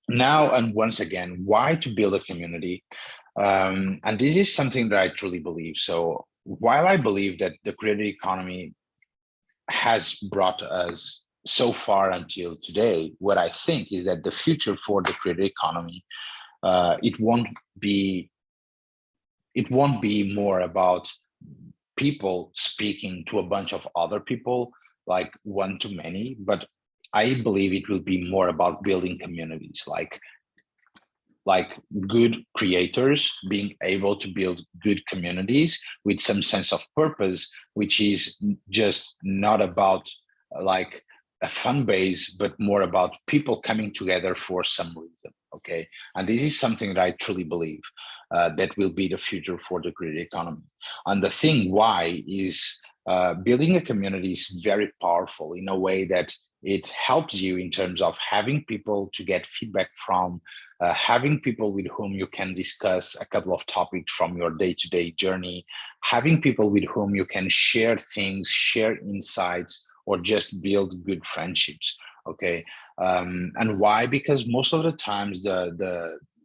now, and once again, why to build a community? And this is something that I truly believe. So while I believe that the creator economy has brought us so far until today, what I think is that the future for the creator economy, it won't be more about people speaking to a bunch of other people, like one to many, but I believe it will be more about building communities, like good creators being able to build good communities with some sense of purpose, which is just not about like a fun base, but more about people coming together for some reason. Okay, and this is something that I truly believe that will be the future for the creator economy. And the thing why is building a community is very powerful in a way that it helps you in terms of having people to get feedback from, having people with whom you can discuss a couple of topics from your day-to-day journey, having people with whom you can share things, share insights, or just build good friendships. Okay, and why? Because most of the times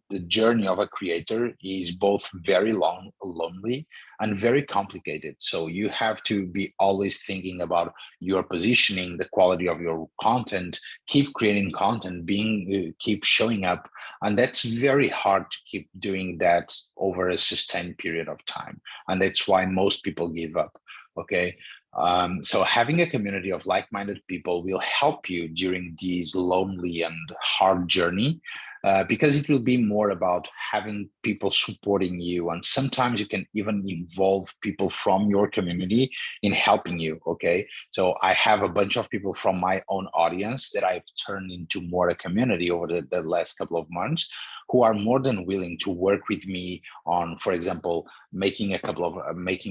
the journey of a creator is both very long, lonely, and very complicated. So you have to be always thinking about your positioning, the quality of your content, keep creating content, keep showing up. And that's very hard to keep doing that over a sustained period of time. And that's why most people give up. Okay. So having a community of like-minded people will help you during this lonely and hard journey. because it will be more about having people supporting you. And sometimes you can even involve people from your community in helping you, okay? So I have a bunch of people from my own audience that I've turned into more a community over the last couple of months, who are more than willing to work with me on, for example, making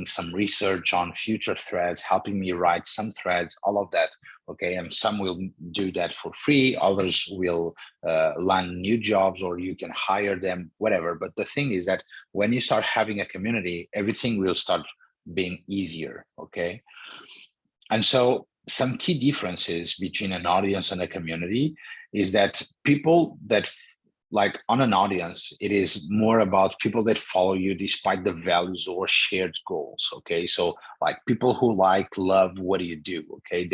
some research on future threads, helping me write some threads, all of that. Okay, and some will do that for free, others will land new jobs, or you can hire them, whatever. But the thing is that when you start having a community, everything will start being easier, okay? And so some key differences between an audience and a community is that people that like on an audience, it is more about people that follow you despite the values or shared goals, okay? So like people who love what you do, okay?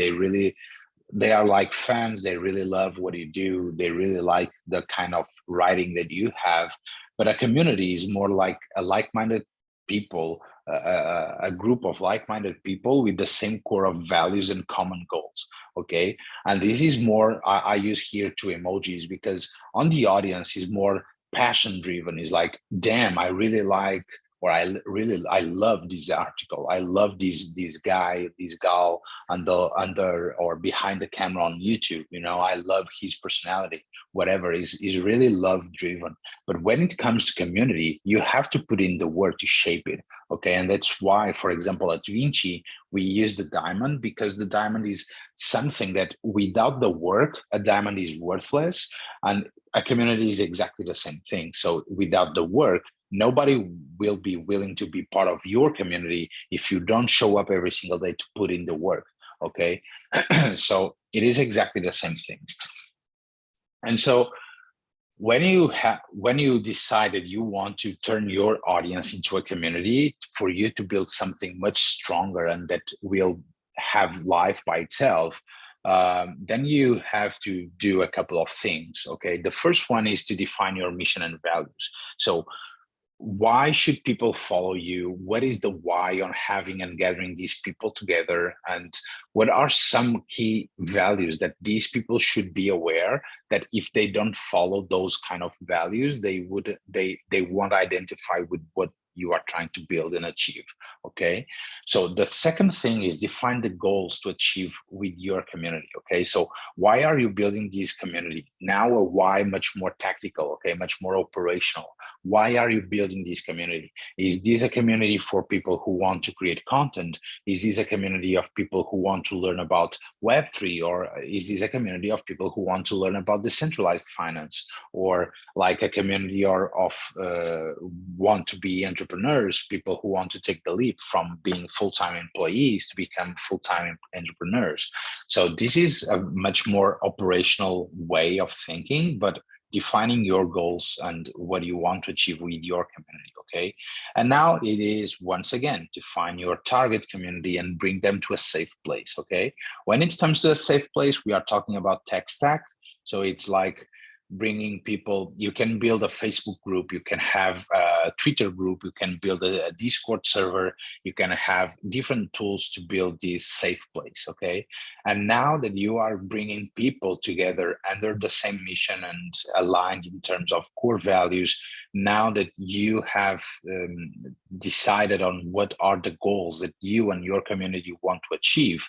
They are like fans, they really love what you do, they really like the kind of writing that you have. But a community is more like a like-minded people, a group of like-minded people with the same core of values and common goals, okay? And this is more, I use here two emojis, because on the audience is more passion driven. Is like, damn, I really like, or I love this article, I love this guy, this gal under or behind the camera on YouTube, you know, I love his personality, whatever, is really love driven. But when it comes to community, you have to put in the work to shape it, okay? And that's why, for example, at Vinci, we use the diamond, because the diamond is something that without the work, a diamond is worthless, and a community is exactly the same thing. So without the work, nobody will be willing to be part of your community if you don't show up every single day to put in the work, okay? So it is exactly the same thing. And so when you decided you want to turn your audience into a community for you to build something much stronger and that will have life by itself, then you have to do a couple of things, okay? The first one is to define your mission and values. So why should people follow you? What is the why on having and gathering these people together? And what are some key values that these people should be aware that if they don't follow those kind of values, they won't identify with what you are trying to build and achieve, okay? So the second thing is define the goals to achieve with your community, okay? So why are you building this community? Now a why much more tactical, okay, much more operational. Why are you building this community? Is this a community for people who want to create content? Is this a community of people who want to learn about Web3? Or is this a community of people who want to learn about decentralized finance? Or like a community of want to be entrepreneurs, people who want to take the leap from being full-time employees to become full-time entrepreneurs? So this is a much more operational way of thinking, but defining your goals and what you want to achieve with your community, okay? And now it is, once again, to find your target community and bring them to a safe place, okay? When it comes to a safe place, we are talking about tech stack. So it's like bringing people, you can build a Facebook group, you can have a Twitter group, you can build a Discord server, you can have different tools to build this safe place, okay? And now that you are bringing people together under the same mission and aligned in terms of core values, now that you have decided on what are the goals that you and your community want to achieve,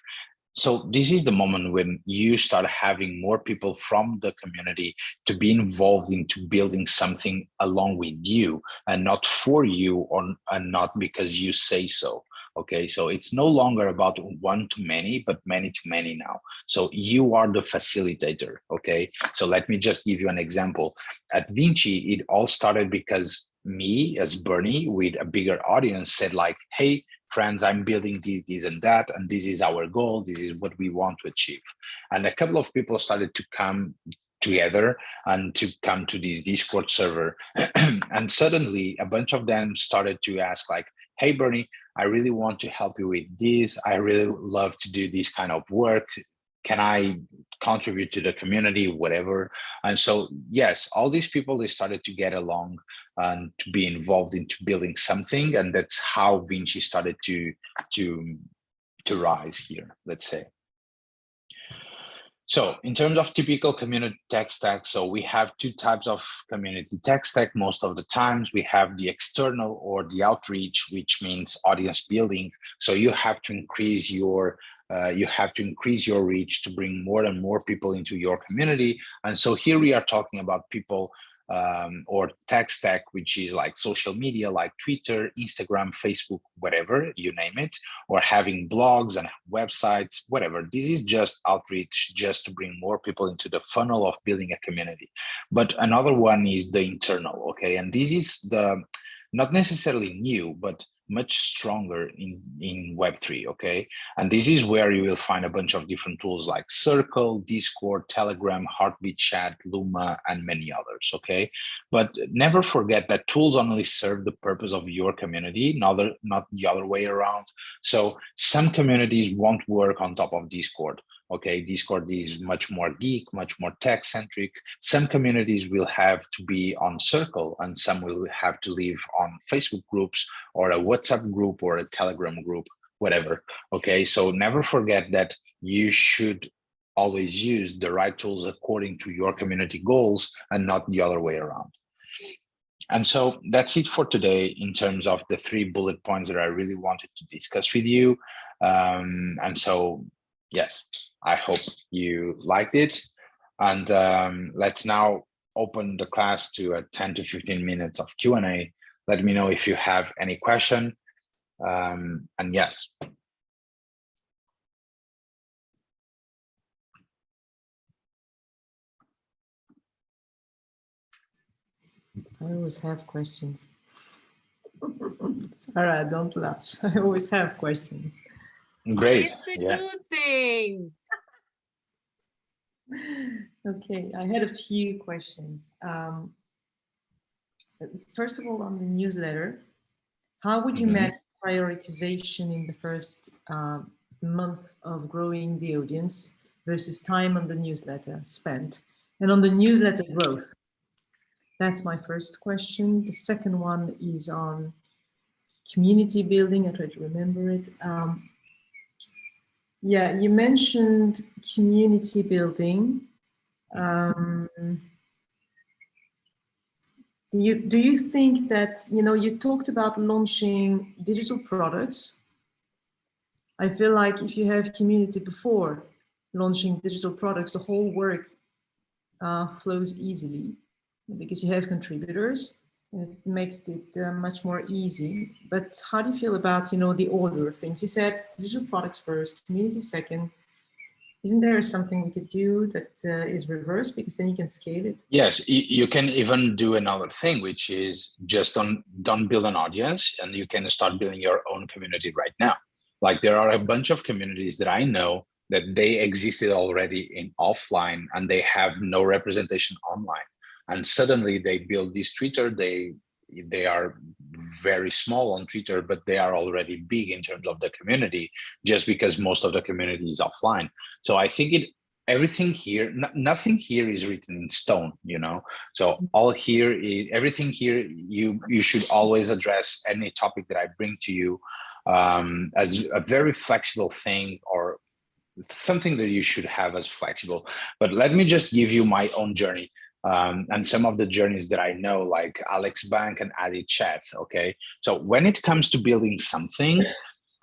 so this is the moment when you start having more people from the community to be involved into building something along with you and not for you, and not because you say so. Okay, so it's no longer about one to many, but many to many now. So you are the facilitator, okay? So let me just give you an example. At Vinci, it all started because me as Bernie with a bigger audience said like, hey, friends, I'm building this, and that, and this is our goal. This is what we want to achieve. And a couple of people started to come together and to come to this Discord server. And suddenly a bunch of them started to ask like, hey, Bernie, I really want to help you with this. I really love to do this kind of work. Can I contribute to the community, whatever? And so, yes, all these people, they started to get along and to be involved into building something. And that's how Vinci started to rise here, let's say. So in terms of typical community tech stack, so we have two types of community tech stack. Most of the times we have the external or the outreach, which means audience building. So you have to increase your reach to bring more and more people into your community. And so here we are talking about people or tech stack, which is like social media, like Twitter, Instagram, Facebook, whatever, you name it, or having blogs and websites, whatever. This is just outreach, just to bring more people into the funnel of building a community. But another one is the internal, okay? And this is the not necessarily new, but much stronger in Web3, okay? And this is where you will find a bunch of different tools like Circle, Discord, Telegram, Heartbeat Chat, Luma, and many others, okay? But never forget that tools only serve the purpose of your community, not the other way around. So some communities won't work on top of Discord. Okay, Discord is much more geek, much more tech-centric. Some communities will have to be on Circle, and some will have to live on Facebook groups or a WhatsApp group or a Telegram group, whatever. Okay, so never forget that you should always use the right tools according to your community goals and not the other way around. And so that's it for today in terms of the 3 bullet points that I really wanted to discuss with you. And so, yes, I hope you liked it. And let's now open the class to a 10 to 15 minutes of Q&A. Let me know if you have any question. And yes. I always have questions. Sarah, don't laugh. I always have questions. Great. It's a good thing. Okay, I had a few questions. First of all, on the newsletter, how would you manage prioritization in the first month of growing the audience versus time on the newsletter spent, and on the newsletter growth? That's my first question. The second one is on community building. I try to remember it. Yeah, you mentioned community building. Do you think that, you talked about launching digital products. I feel like if you have community before launching digital products, the whole work flows easily because you have contributors. It makes it much more easy. But how do you feel about, the order of things? You said digital products first, community second. Isn't there something we could do that is reversed, because then you can scale it? Yes, you can even do another thing, which is just don't build an audience, and you can start building your own community right now. Like there are a bunch of communities that I know that they existed already in offline and they have no representation online. And suddenly they build this Twitter, they are very small on Twitter, but they are already big in terms of the community, just because most of the community is offline. So I think everything here, nothing here is written in stone, So everything here, you should always address any topic that I bring to you as a very flexible thing, or something that you should have as flexible. But let me just give you my own journey. And some of the journeys that I know, like Alex Bank and Adi Chat, okay? So when it comes to building something,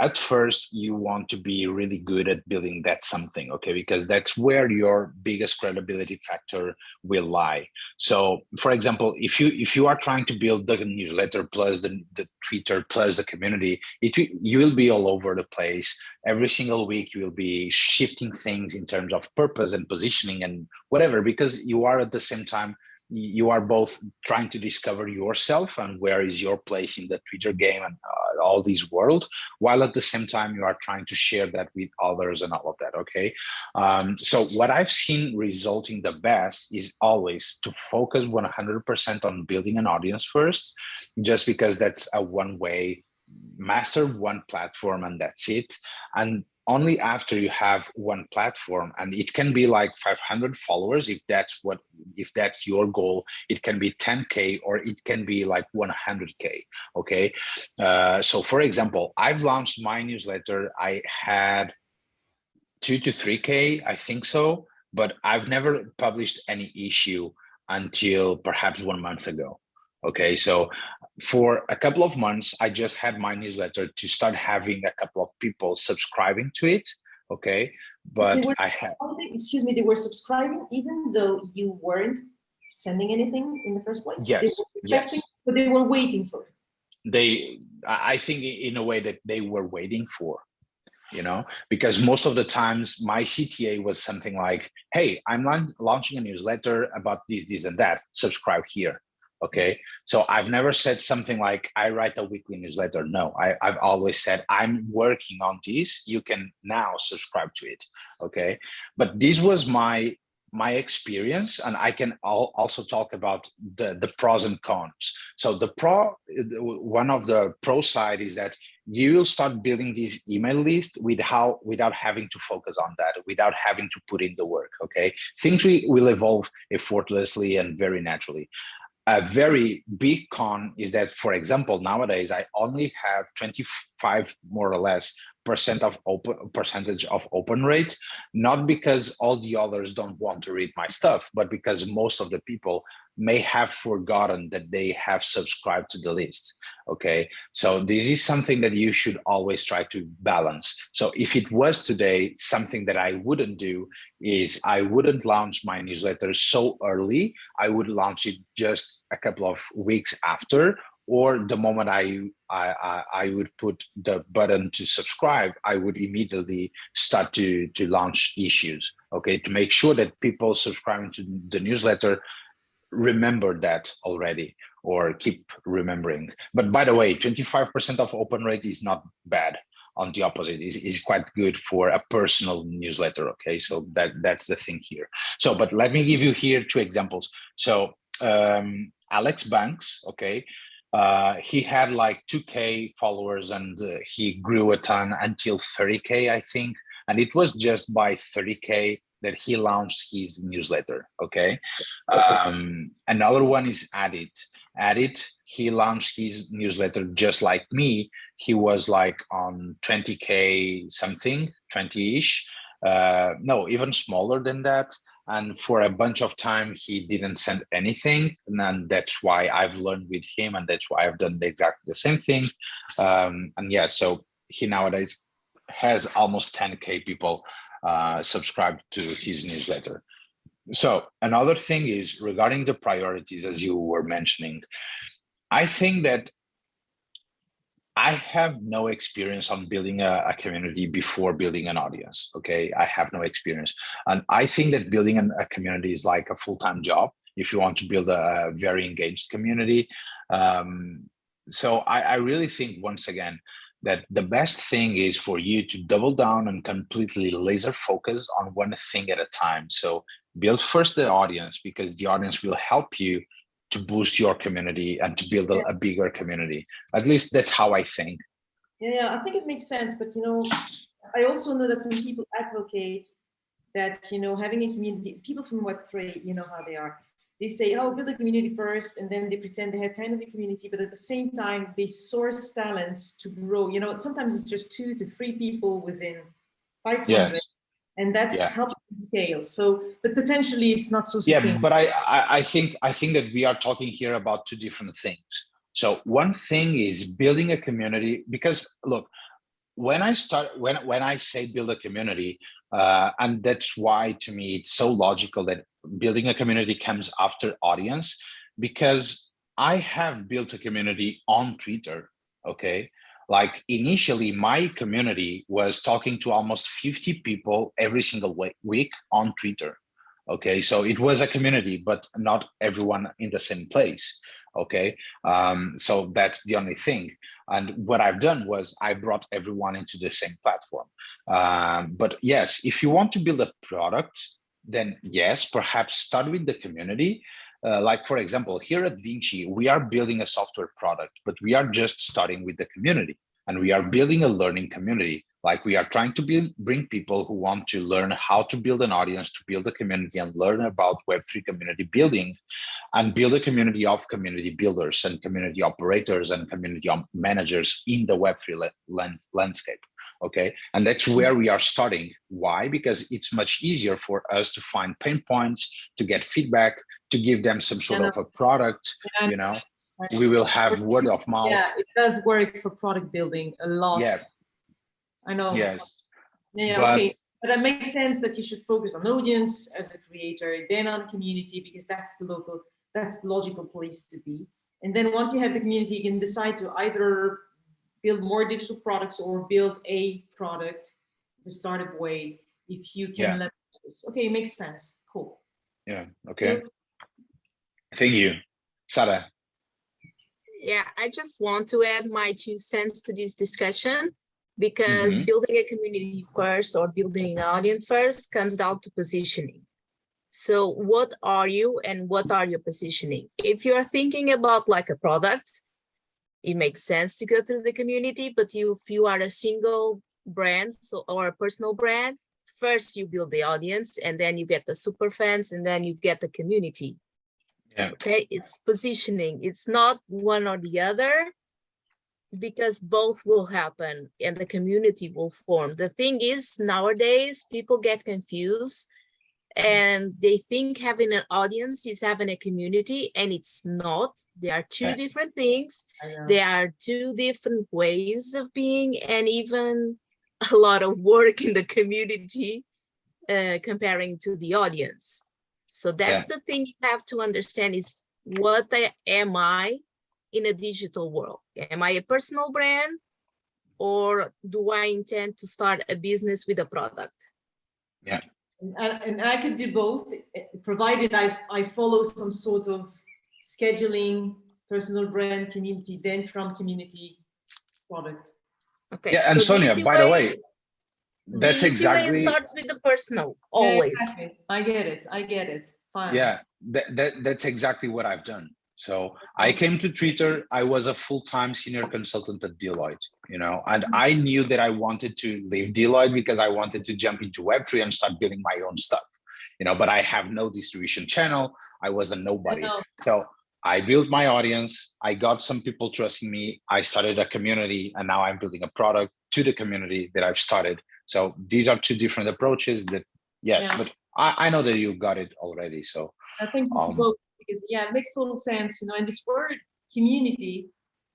at first you want to be really good at building that something, okay? Because that's where your biggest credibility factor will lie. So for example, if you are trying to build the newsletter plus the Twitter plus the community, you will be all over the place. Every single week you will be shifting things in terms of purpose and positioning and whatever, because you are at the same time, you are both trying to discover yourself and where is your place in the Twitter game and all this world, while at the same time you are trying to share that with others and all of that, okay? So what I've seen resulting the best is always to focus 100% on building an audience first, just because that's a one-way, master one platform and that's it. And only after you have one platform, and it can be like 500 followers if that's your goal, it can be 10K or it can be like 100K, okay? So for example, I've launched my newsletter, I had 2 to 3K, I think so, but I've never published any issue until perhaps 1 month ago. Okay, so for a couple of months, I just had my newsletter to start having a couple of people subscribing to it. Okay, but I had. Excuse me, they were subscribing even though you weren't sending anything in the first place. Yes, they were expecting, yes. but they were waiting for it. I think in a way that they were waiting for, you know, because most of the times my CTA was something like, hey, I'm launching a newsletter about this and that, subscribe here. Okay, so I've never said something like I write a weekly newsletter. No, I've always said I'm working on this, you can now subscribe to it. Okay, but this was my experience, and I can also talk about the pros and cons. So one of the pro side is that you will start building this email list without having to focus on that, without having to put in the work. Okay, things will evolve effortlessly and very naturally. A very big con is that, for example, nowadays I only have 25 more or less percentage of open rate, not because all the others don't want to read my stuff, but because most of the people may have forgotten that they have subscribed to the list. Okay, so this is something that you should always try to balance. So if it was today, something that I wouldn't do is I wouldn't launch my newsletter so early. I would launch it just a couple of weeks after, or the moment I would put the button to subscribe, I would immediately start to launch issues, okay, to make sure that people subscribing to the newsletter remember that already, or keep remembering. But by the way, 25% of open rate is not bad. On the opposite, is quite good for a personal newsletter. Okay, so that's the thing here. So, but let me give you here 2 examples. So Alex Banks, okay, he had like 2K followers, and he grew a ton until 30K, I think, and it was just by 30K that he launched his newsletter. Okay, another one is Adit. He launched his newsletter just like me. He was like on 20K something, 20-ish, no, even smaller than that. And for a bunch of time, he didn't send anything. And that's why I've learned with him, and that's why I've done exactly the same thing. And yeah, so he nowadays has almost 10K people subscribed to his newsletter. So another thing is regarding the priorities, as you were mentioning. I think that I have no experience on building a community before building an audience. Okay, I have no experience. And I think that building a community is like a full-time job if you want to build a very engaged community. So I really think, once again, that the best thing is for you to double down and completely laser focus on one thing at a time. So build first the audience, because the audience will help you to boost your community and to build a bigger community. At least that's how I think. Yeah, I think it makes sense. But, you know, I also know that some people advocate that, you know, having a community, people from Web3, you know how they are. They say, oh, build a community first, and then they pretend they have kind of a community, but at the same time, they source talents to grow. You know, sometimes it's just 2 to 3 people within 500. Yes. And that helps scale. So, but potentially it's not so sustainable. Yeah, but I think that we are talking here about 2 different things. So one thing is building a community, because look, when I say build a community, and that's why to me it's so logical that building a community comes after audience, because I have built a community on Twitter. Okay, like initially my community was talking to almost 50 people every single week on Twitter. Okay, so it was a community, but not everyone in the same place. Okay, so that's the only thing. And what I've done was I brought everyone into the same platform. But yes, if you want to build a product, then yes, perhaps start with the community. Like, for example, here at Vinci, we are building a software product, but we are just starting with the community, and we are building a learning community. Like, we are trying to bring people who want to learn how to build an audience, to build a community and learn about Web3 community building, and build a community of community builders and community operators and community managers in the Web3 landscape. Okay, and that's where we are starting. Why? Because it's much easier for us to find pain points, to get feedback, to give them some sort of a product. You know, we will have word of mouth. Yeah, it does work for product building a lot. Yeah. I know. Yes. Yeah, but, okay. But it makes sense that you should focus on audience as a creator, then on community, because that's the logical place to be. And then once you have the community, you can decide to either build more digital products or build a product the startup way, if you can leverage this. Okay, it makes sense. Cool. Yeah, okay. Thank you. Sarah. Yeah, I just want to add my 2 cents to this discussion, because building a community first or building an audience first comes down to positioning. So what are you and what are your positioning? If you're thinking about like a product, it makes sense to go through the community, but if you are a single brand or a personal brand, first you build the audience and then you get the super fans and then you get the community. Yeah. Okay, it's positioning. It's not one or the other, because both will happen and the community will form. The thing is, nowadays people get confused and they think having an audience is having a community, and it's not. They are two different things. They are two different ways of being, and even a lot of work in the community comparing to the audience. So that's the thing you have to understand is, what am I in a digital world? Am I a personal brand, or do I intend to start a business with a product? Yeah. And I could do both, provided I follow some sort of scheduling, personal brand, community, then from community, product. Okay. Yeah, and so Sonia, by the way, that's exactly. It starts with the personal, always. Yeah, exactly. I get it. Fine. Yeah, that's exactly what I've done. So I came to Twitter. I was a full-time senior consultant at Deloitte, you know, and I knew that I wanted to leave Deloitte because I wanted to jump into Web3 and start building my own stuff, you know, but I have no distribution channel. I was a nobody. So I built my audience. I got some people trusting me. I started a community, and now I'm building a product to the community that I've started. So these are two different approaches that, but I know that you got it already. So I think both, because it makes total sense, you know, and this word community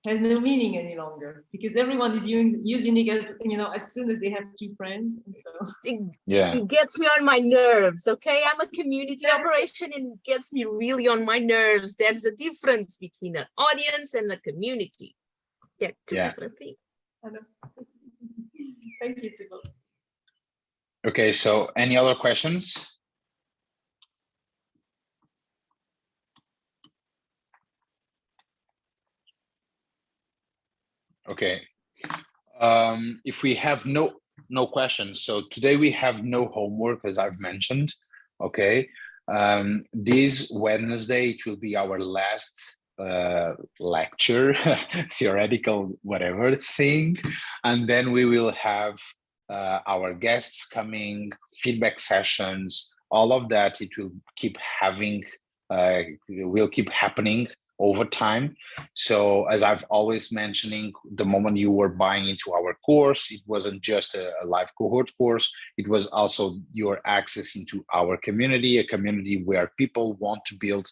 has no meaning any longer, because everyone is using it as, you know, as soon as they have 2 friends. And so it gets me on my nerves. Okay, I'm a community operation and it gets me really on my nerves. There's a difference between an audience and a community. They're two different things. I know. Thank you, Thibaut. Okay, so any other questions? Okay, if we have no questions, so today we have no homework, as I've mentioned. Okay, this Wednesday it will be our last lecture, theoretical whatever thing, and then we will have our guests coming, feedback sessions, all of that. It will keep having, will keep happening over time. So as I've always mentioning, the moment you were buying into our course, it wasn't just a live cohort course, it was also your access into our community, a community where people want to build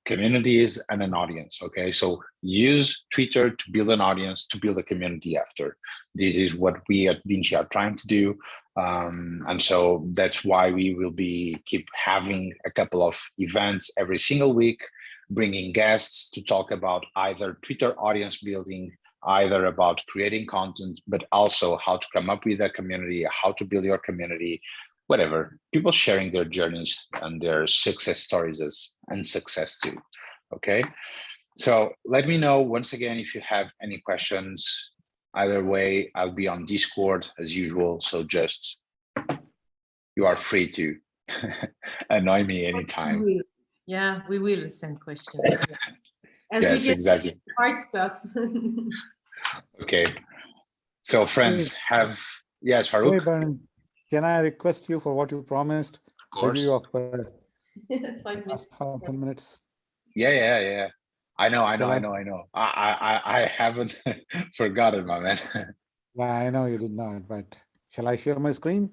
communities and an audience. Okay, so use Twitter to build an audience, to build a community after. This is what we at Vinci are trying to do. And so that's why we will keep having a couple of events every single week, bringing guests to talk about either Twitter audience building, either about creating content, but also how to come up with a community, how to build your community, whatever. People sharing their journeys and their success stories and success too. Okay, so let me know once again if you have any questions. Either way, I'll be on Discord as usual, so just you are free to annoy me anytime. Yeah, we will send questions. As Yes, we get exactly. hard stuff. Okay. So friends, yes, Farouk? Hey, Brian, can I request you for what you promised? Of course. Review of 5 minutes. 10 minutes. Yeah. I know. I haven't forgotten, my man. Yeah, I know you did not, but shall I share my screen?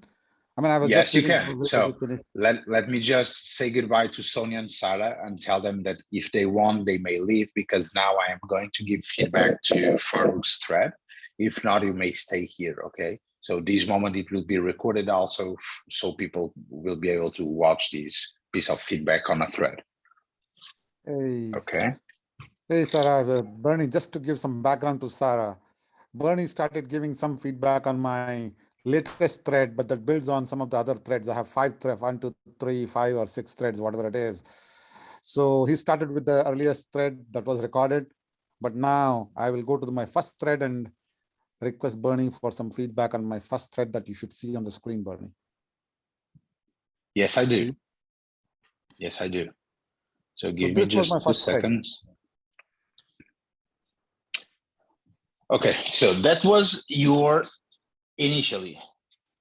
I mean, I was just Yes, you waiting can. for everybody So to finish. let me just say goodbye to Sonia and Sarah and tell them that if they want, they may leave, because now I am going to give feedback to Farouk's thread. If not, you may stay here, okay? So this moment it will be recorded also, so people will be able to watch this piece of feedback on a thread, Hey, okay? hey, Sarah, Bernie, just to give some background to Sarah. Bernie started giving some feedback on my latest thread, but that builds on some of the other threads. I have 1, 2, 3, 5 or 6 threads, whatever it is. So he started with the earliest thread that was recorded, but now I will go to my first thread and request Bernie for some feedback on my first thread that you should see on the screen, Bernie. Yes, I do. Yes, I do. So give me this was my just 2 first thread. seconds. Okay, so that was your initially,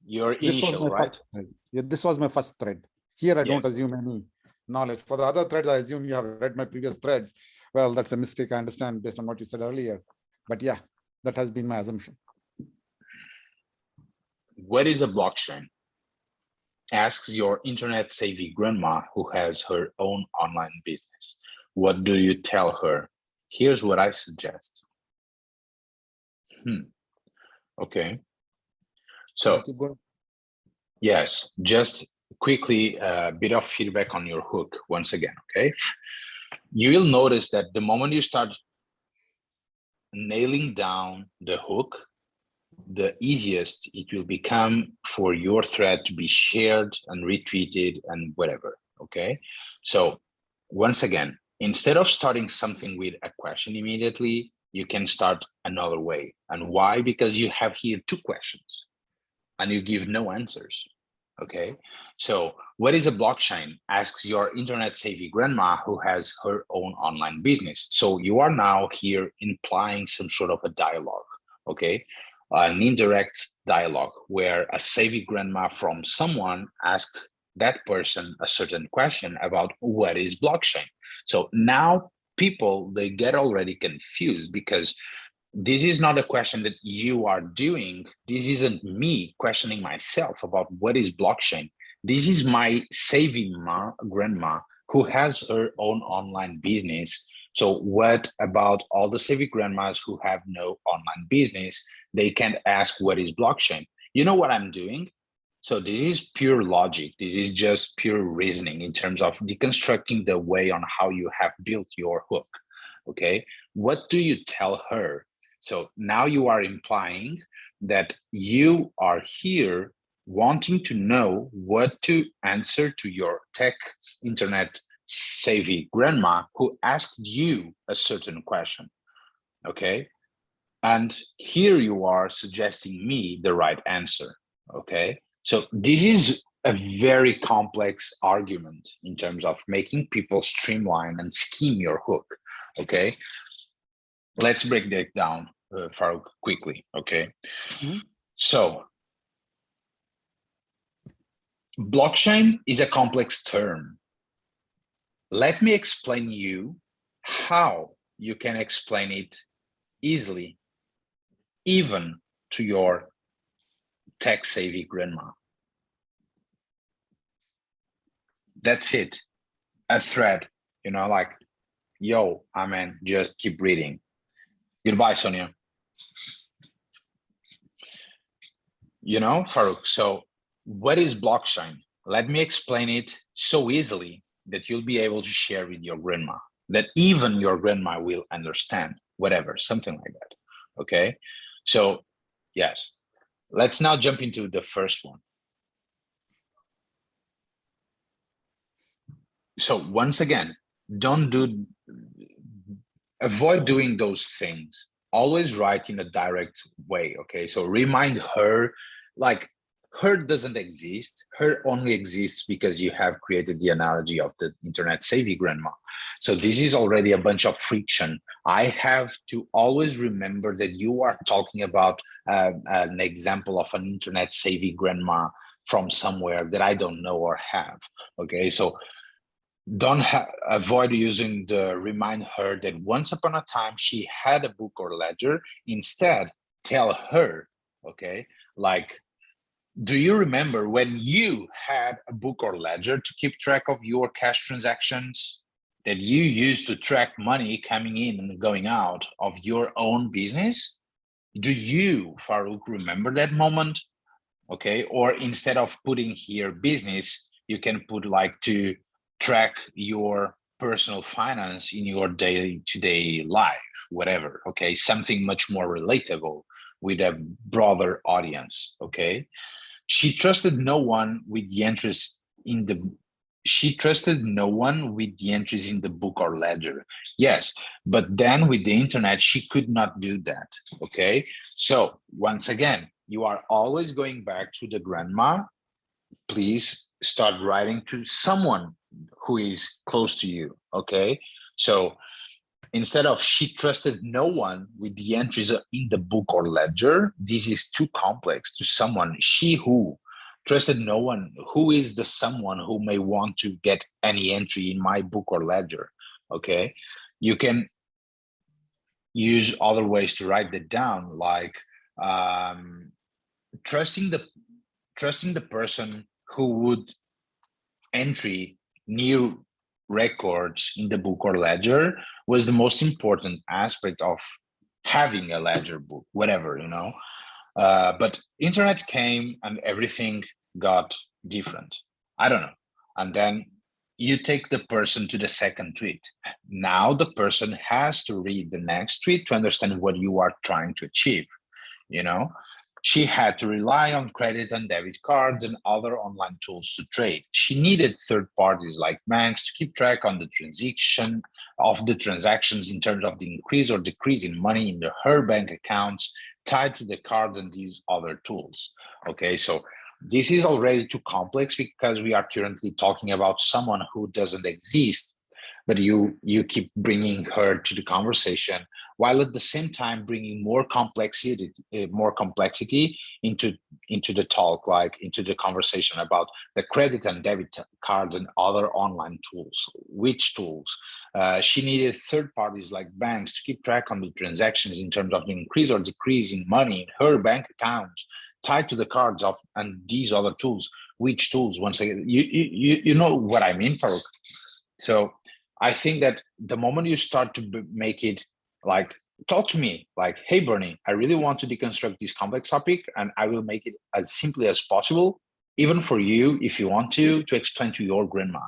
your This was initial, my right? first thread. Yeah, this was my first thread. Here, I don't Yes. assume any knowledge. For the other threads, I assume you have read my previous threads. Well, that's a mistake, I understand, based on what you said earlier. But yeah, that has been my assumption. What is a blockchain? Asks your internet savvy grandma who has her own online business. What do you tell her? Here's what I suggest. Okay. So yes, just quickly a bit of feedback on your hook once again, okay? You will notice that the moment you start nailing down the hook, the easiest it will become for your thread to be shared and retweeted and whatever, okay? So once again, instead of starting something with a question immediately, you can start another way. And why? Because you have here 2 questions and you give no answers, okay? So what is a blockchain? Asks your internet savvy grandma who has her own online business. So you are now here implying some sort of a dialogue, okay? An indirect dialogue where a savvy grandma from someone asked that person a certain question about what is blockchain. So now people, they get already confused because this is not a question that you are doing. This isn't me questioning myself about what is blockchain. This is my savvy grandma who has her own online business. So what about all the savvy grandmas who have no online business? They can ask what is blockchain. You know what I'm doing? So this is pure logic. This is just pure reasoning in terms of deconstructing the way on how you have built your hook. Okay, what do you tell her? So now you are implying that you are here wanting to know what to answer to your tech internet savvy grandma who asked you a certain question. Okay, and here you are suggesting me the right answer. Okay, so this is a very complex argument in terms of making people streamline and scheme your hook. Okay, let's break that down, Farouk, quickly. Okay, so blockchain is a complex term. Let me explain you how you can explain it easily, even to your tech savvy grandma. That's it. A thread, you know, like, yo, I mean, just keep reading. Goodbye, Sonia. You know, Farouk, so what is blockchain? Let me explain it so easily that you'll be able to share with your grandma, that even your grandma will understand, whatever, something like that. Okay, so yes, let's now jump into the first one. So once again, avoid doing those things. Always write in a direct way, okay? So remind her, like, her doesn't exist. Her only exists because you have created the analogy of the internet savvy grandma. So this is already a bunch of friction. I have to always remember that you are talking about an example of an internet savvy grandma from somewhere that I don't know or have, okay? So don't avoid using the remind her that once upon a time she had a book or ledger. Instead, tell her Okay, like, do you remember when you had a book or ledger to keep track of your cash transactions that you used to track money coming in and going out of your own business? Do you, Farouk, remember that moment? Okay, or instead of putting here business, you can put like to track your personal finance in your day-to-day life, whatever. Okay, something much more relatable with a broader audience. Okay, she trusted no one with the entries in the entries in the book or ledger. Yes, but then with the internet, she could not do that. Okay, so once again, you are always going back to the grandma. Please start writing to someone who is close to you. Okay, so instead of she trusted no one with the entries in the book or ledger, this is too complex to someone. She who trusted no one, who is the someone who may want to get any entry in my book or ledger? Okay, you can use other ways to write that down, like trusting the person who would entry new records in the book or ledger was the most important aspect of having a ledger book, whatever, you know. But internet came and everything got different. I don't know. And then you take the person to the second tweet. Now the person has to read the next tweet to understand what you are trying to achieve, you know. She had to rely on credit and debit cards and other online tools to trade. She needed third parties like banks to keep track on the transactions in terms of the increase or decrease in money in her bank accounts tied to the cards and these other tools. Okay, so this is already too complex because we are currently talking about someone who doesn't exist, but you keep bringing her to the conversation while at the same time bringing more complexity into the talk, like into the conversation about the credit and debit cards and other online tools. Which tools? She needed third parties like banks to keep track on the transactions in terms of the increase or decrease in money in her bank accounts tied to the cards of and these other tools. Which tools? Once again, you know what I mean, Farouk. So I think that the moment you start to make it like, talk to me like, hey, Bernie, I really want to deconstruct this complex topic and I will make it as simply as possible, even for you, if you want to explain to your grandma.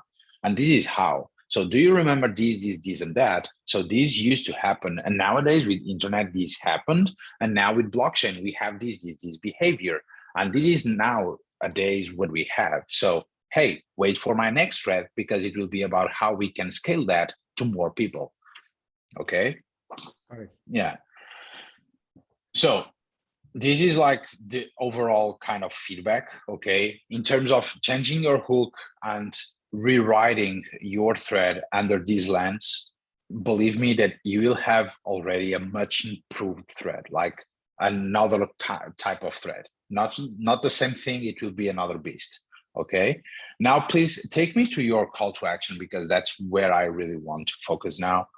And this is how. So do you remember this, and that? So these used to happen. And nowadays with internet, this happened. And now with blockchain, we have this behavior. And this is nowadays what we have. So hey, wait for my next thread because it will be about how we can scale that to more people. Okay. All right. Yeah. So this is like the overall kind of feedback. Okay. In terms of changing your hook and rewriting your thread under this lens, believe me that you will have already a much improved thread, like another type of thread. Not the same thing. It will be another beast. Okay, now please take me to your call to action because that's where I really want to focus now.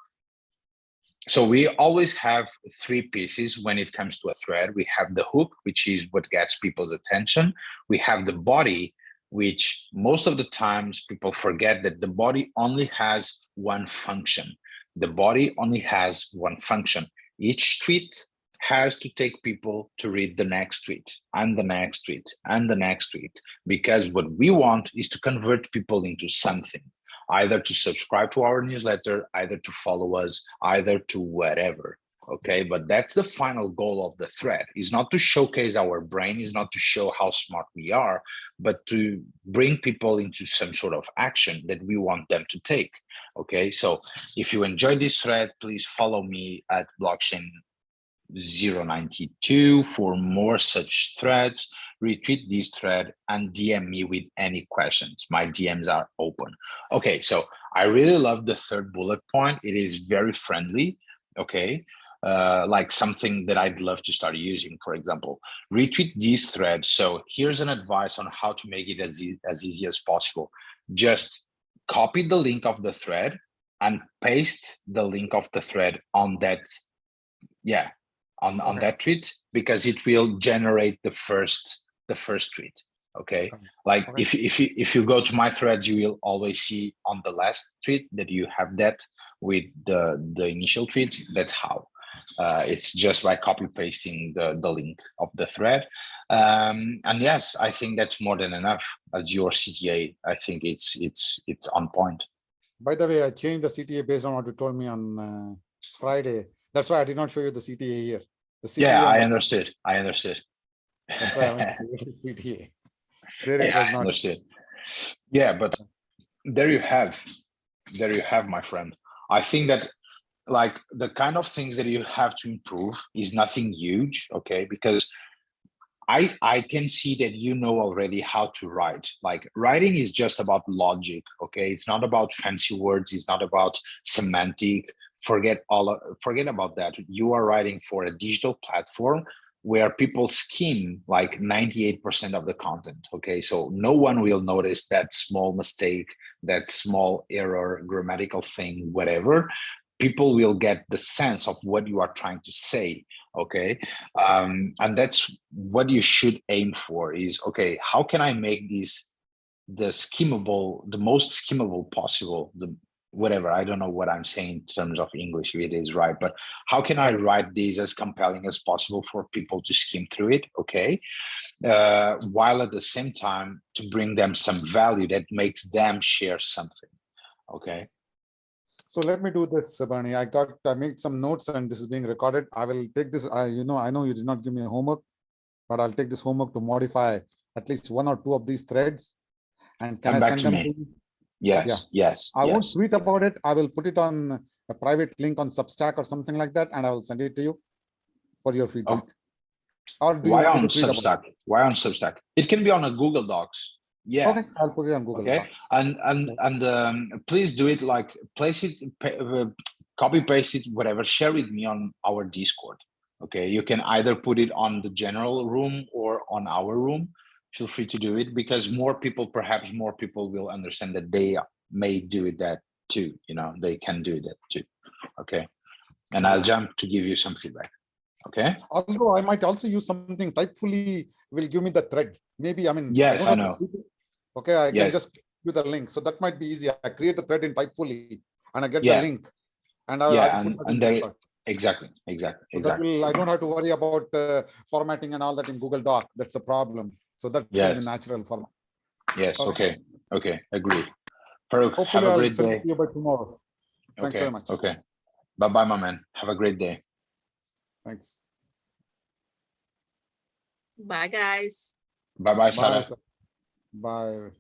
So we always have three pieces when it comes to a thread. We have the hook, which is what gets people's attention. We have the body, which most of the times people forget that the body only has one function. The body only has one function. Each tweet has to take people to read the next tweet and the next tweet and the next tweet, because what we want is to convert people into something, either to subscribe to our newsletter, either to follow us, either to whatever. Okay, but that's the final goal of the thread, is not to showcase our brain, is not to show how smart we are, but to bring people into some sort of action that we want them to take. Okay, so if you enjoyed this thread, please follow me at blockchain 092 for more such threads. Retweet this thread and DM me with any questions. My DMs are open. Okay, so I really love the third bullet point. It is very friendly. Okay, like something that I'd love to start using. For example, retweet these threads. So here's an advice on how to make it as easy as possible. Just copy the link of the thread and paste the link of the thread on that. Yeah, on Okay. that tweet, because it will generate the first tweet. Okay, like Okay. if you go to my threads, you will always see on the last tweet that you have that with the initial tweet. That's how it's just by copy pasting the link of the thread. And yes, I think that's more than enough. As your CTA, I think it's on point. By the way, I changed the CTA based on what you told me on Friday. That's why I did not show you the CTA here. The CTA Yeah, on I the- understood. I understood. That's why I went to the CTA. There it Yeah, was I not. understood. Yeah, but there you have, my friend. I think that like the kind of things that you have to improve is nothing huge, okay? Because I can see that you know already how to write. Like writing is just about logic, okay? It's not about fancy words. It's not about semantic. Forget about that. You are writing for a digital platform where people skim like 98% of the content, okay? So no one will notice that small mistake, that small error, grammatical thing, whatever. People will get the sense of what you are trying to say, okay? And that's what you should aim for is, okay, how can I make this the most skimmable possible, whatever, I don't know what I'm saying in terms of English, if it is right, but how can I write this as compelling as possible for people to skim through it, okay? While at the same time to bring them some value that makes them share something, okay? So let me do this, Bernie. I made some notes and this is being recorded. I will take this. I know you did not give me a homework, but I'll take this homework to modify at least one or two of these threads. And can Come I back send to them me. to you? Yes, Yeah. yes. I won't yes. tweet about it. I will put it on a private link on Substack or something like that, and I will send it to you for your feedback. Or do you Why want me on to tweet about it? Substack? Why on Substack? It can be on a Google Docs. Yeah. Okay, I'll put it on Google Okay. Docs. And please do it like place it, copy paste it, whatever. Share with me on our Discord. Okay. You can either put it on the general room or on our room. Feel free to do it because perhaps more people will understand that they may do that too. You know, they can do that too. Okay. And I'll jump to give you some feedback. Okay. Although I might also use something typefully will give me the thread. Maybe, I mean, Yes, I don't have know. to tweet it. Okay, I can Yes. just give the link. So that might be easy. I create the thread in typefully and I get the Yeah. link. And Yeah, I put that in and there Discord. exactly. So that will, I don't have to worry about formatting and all that in Google Doc. That's a problem. So that will be Yes. natural format. Yes. Okay. Okay. Agreed. Farooq, have Hopefully a I'll great send day. it to you by tomorrow. Thanks Okay. very much. Okay. Bye-bye, my man. Have a great day. Thanks. Bye, guys. Bye-bye, Sarah. Bye. Bye.